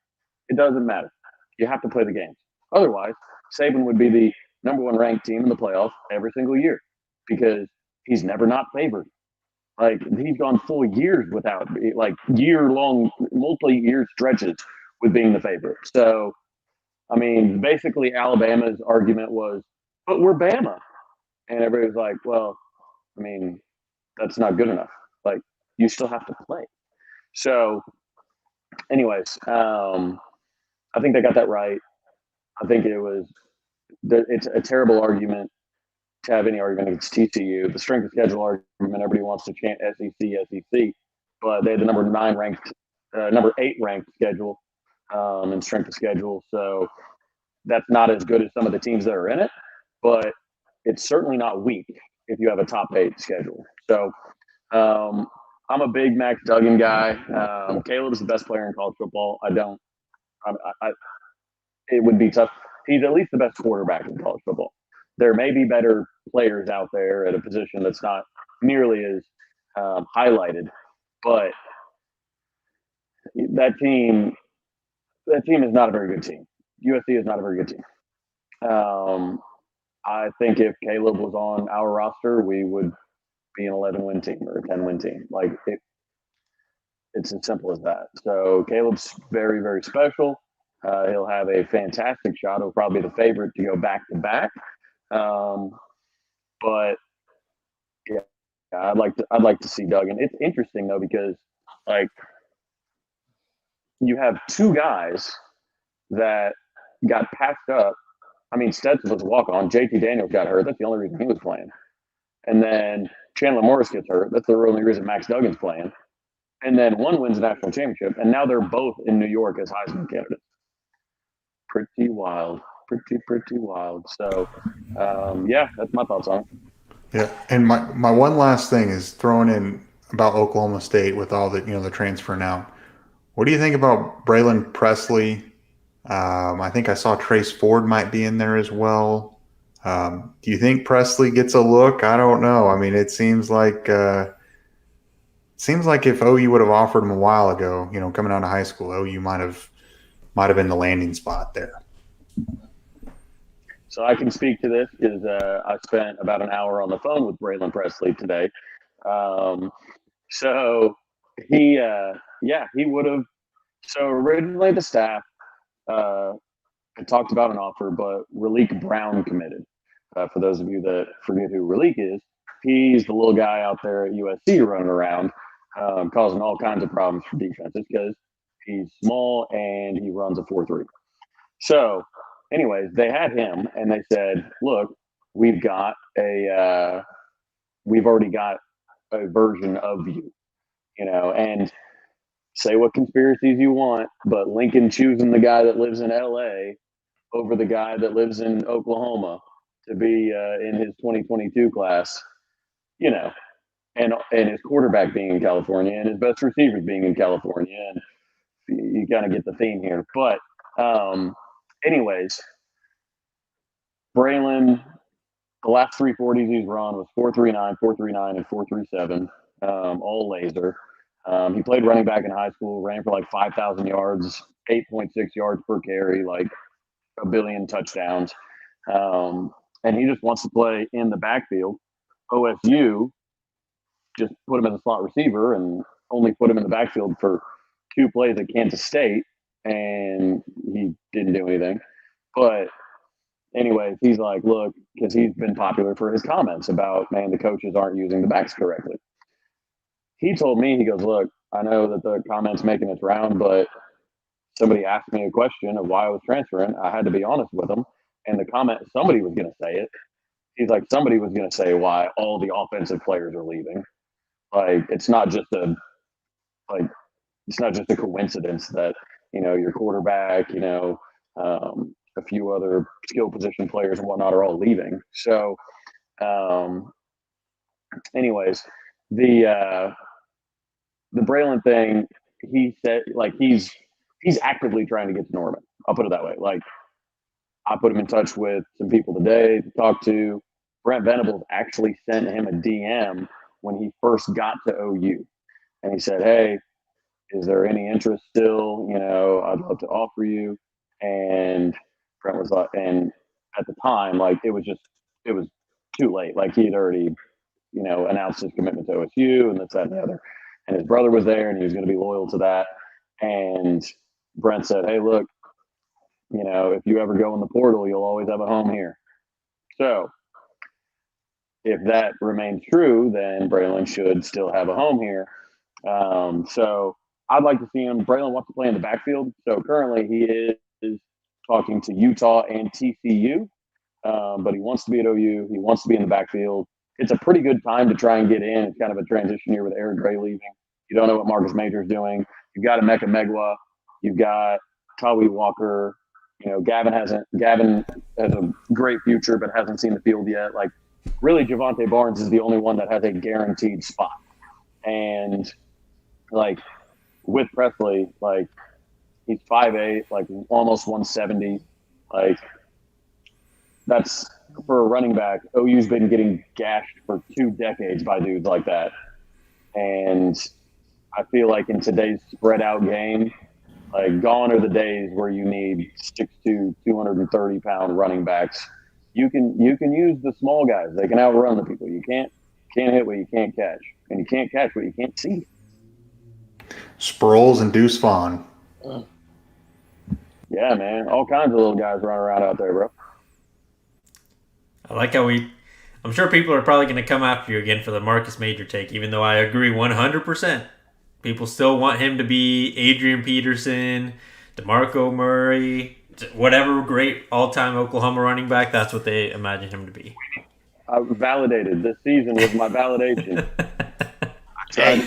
It doesn't matter. You have to play the games. Otherwise, Saban would be the number one ranked team in the playoffs every single year because he's never not favored. Like, he's gone full years without, like, year-long, multi-year stretches with being the favorite. So, I mean, basically Alabama's argument was, but we're Bama. And everybody was like, well, I mean, that's not good enough. Like, you still have to play. So, anyways, I think they got that right. I think it's a terrible argument to have any argument against TCU. The strength of schedule argument, everybody wants to chant SEC, but they had the number 8 ranked schedule in strength of schedule. So that's not as good as some of the teams that are in it, but it's certainly not weak if you have a top 8 schedule. So I'm a big Max Duggan guy. Caleb's the best player in college football. It would be tough. He's at least the best quarterback in college football. There may be better players out there at a position that's not nearly as highlighted, but that team is not a very good team. USC is not a very good team. I think if Caleb was on our roster, we would be an 11-win team or a 10-win team. Like, it's as simple as that. So Caleb's very, very special. He'll have a fantastic shot. He'll probably be the favorite to go back to back. But yeah, I'd like to see Duggan. It's interesting though because like you have 2 guys that got passed up. I mean, Stetson was a walk-on. JT Daniels got hurt. That's the only reason he was playing. And then Chandler Morris gets hurt. That's the only reason Max Duggan's playing. And then one wins a national championship, and now they're both in New York as Heisman candidates. Pretty wild. Pretty wild. So, yeah, that's my thoughts on it. Yeah, and my one last thing is throwing in about Oklahoma State with all the transfer now. What do you think about Braylon Presley? I think I saw Trace Ford might be in there as well. Do you think Presley gets a look? I don't know. I mean, it seems like if OU would have offered him a while ago, coming out of high school, OU might have been the landing spot there. So I can speak to this because I spent about an hour on the phone with Braylon Presley today. So he would have. So originally the staff had talked about an offer, but Raleek Brown committed. For those of you that forget who Raleek is, he's the little guy out there at USC running around, causing all kinds of problems for defenses because he's small and he runs a 4.3. So, anyways, they had him and they said, "Look, we've already got a version of you, and say what conspiracies you want, but Lincoln choosing the guy that lives in LA over the guy that lives in Oklahoma to be in his 2022 class, and his quarterback being in California and his best receivers being in California, and you kind of get the theme here. But anyways, Braylon, the last 340s he's run was 4.39, 4.39, and 4.37, all laser. He played running back in high school, ran for like 5,000 yards, 8.6 yards per carry, like a billion touchdowns. And he just wants to play in the backfield. OSU just put him as a slot receiver and only put him in the backfield for 2 plays at Kansas State, and he didn't do anything. But anyways, he's like, look, because he's been popular for his comments about, man, the coaches aren't using the backs correctly. He told me, he goes, look, I know that the comment's making its round, but somebody asked me a question of why I was transferring. I had to be honest with them. And the comment, somebody was going to say it. He's like, somebody was going to say why all the offensive players are leaving. Like, it's not just a coincidence that, your quarterback, a few other skill position players and whatnot are all leaving. So, anyways, the Braylon thing, he said, like, he's actively trying to get to Norman. I'll put it that way. Like, I put him in touch with some people today to talk to. Brent Venables actually sent him a DM when he first got to OU. And he said, hey, is there any interest still? I'd love to offer you. And Brent was like, and at the time, like, it was too late. Like, he had already, announced his commitment to OSU and this, that, and the other. And his brother was there and he was going to be loyal to that. And Brent said, hey, look, if you ever go in the portal, you'll always have a home here. So if that remains true, then Braylon should still have a home here. So I'd like to see him. Braylon wants to play in the backfield. So currently he is talking to Utah and TCU, but he wants to be at OU. He wants to be in the backfield. It's a pretty good time to try and get in. It's kind of a transition year with Eric Gray leaving. You don't know what Marcus Major's doing. You've got Emeka Megwa. You've got Kawi Walker. Gavin has a great future, but hasn't seen the field yet. Like, really, Javante Barnes is the only one that has a guaranteed spot. And, like, with Presley, like, he's 5'8", like, almost 170. Like, that's, for a running back, OU's been getting gashed for 2 decades by dudes like that. And I feel like in today's spread-out game, like, gone are the days where you need 6'2", 230-pound running backs. You can use the small guys. They can outrun the people. You can't hit what you can't catch, and you can't catch what you can't see. Sproles and Deuce Vaughn. Yeah, man. All kinds of little guys running around out there, bro. I like how I'm sure people are probably going to come after you again for the Marcus Major take, even though I agree 100%. People still want him to be Adrian Peterson, DeMarco Murray, whatever great all-time Oklahoma running back. That's what they imagine him to be. I was validated. This season was my validation.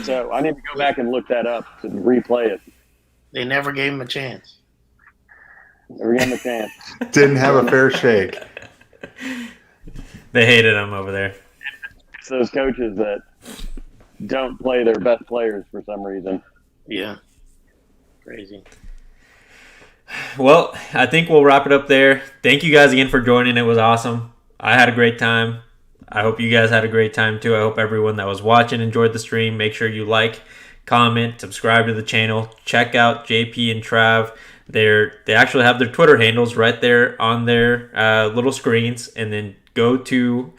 So I need to go back and look that up to replay it. They never gave him a chance. Never gave him a chance. Didn't have a fair shake. They hated him over there. It's those coaches that don't play their best players for some reason. Yeah. Crazy. Well, I think we'll wrap it up there. Thank you guys again for joining. It was awesome. I had a great time. I hope you guys had a great time too. I hope everyone that was watching enjoyed the stream. Make sure you like, comment, subscribe to the channel. Check out JP and Trav. They actually have their Twitter handles right there on their little screens. And then go to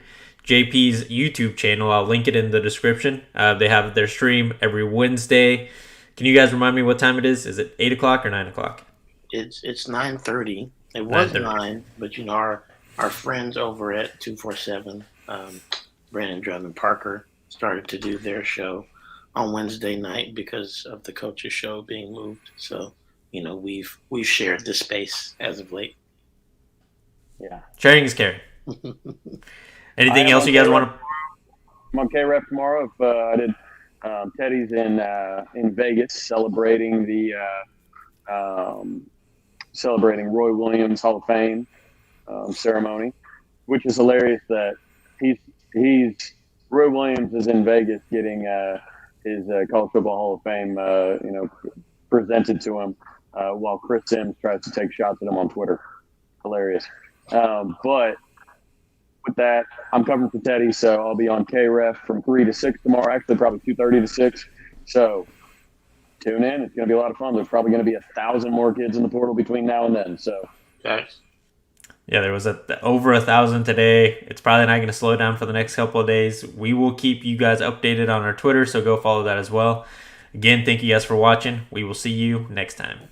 JP's YouTube channel. I'll link it in the description. They have their stream every Wednesday. Can you guys remind me what time it is? Is it 8 o'clock or 9 o'clock? It's 9:30. It was 9:30. 9, but our friends over at 247, Brandon, Trav, and Parker, started to do their show on Wednesday night because of the coach's show being moved. So, we've shared this space as of late. Yeah. Sharing is caring. Anything else you guys want to? I'm on KREF tomorrow. If I did, Teddy's in Vegas celebrating celebrating Roy Williams Hall of Fame ceremony, which is hilarious that Roy Williams is in Vegas getting his College Football Hall of Fame presented to him while Chris Sims tries to take shots at him on Twitter. Hilarious. But with that, I'm covering for Teddy, so I'll be on KREF from 3 to 6 tomorrow. Actually, probably 2:30 to 6. So tune in. It's going to be a lot of fun. There's probably going to be 1,000 more kids in the portal between now and then. So, Thanks. Yeah, there was over 1,000 today. It's probably not going to slow down for the next couple of days. We will keep you guys updated on our Twitter, so go follow that as well. Again, thank you guys for watching. We will see you next time.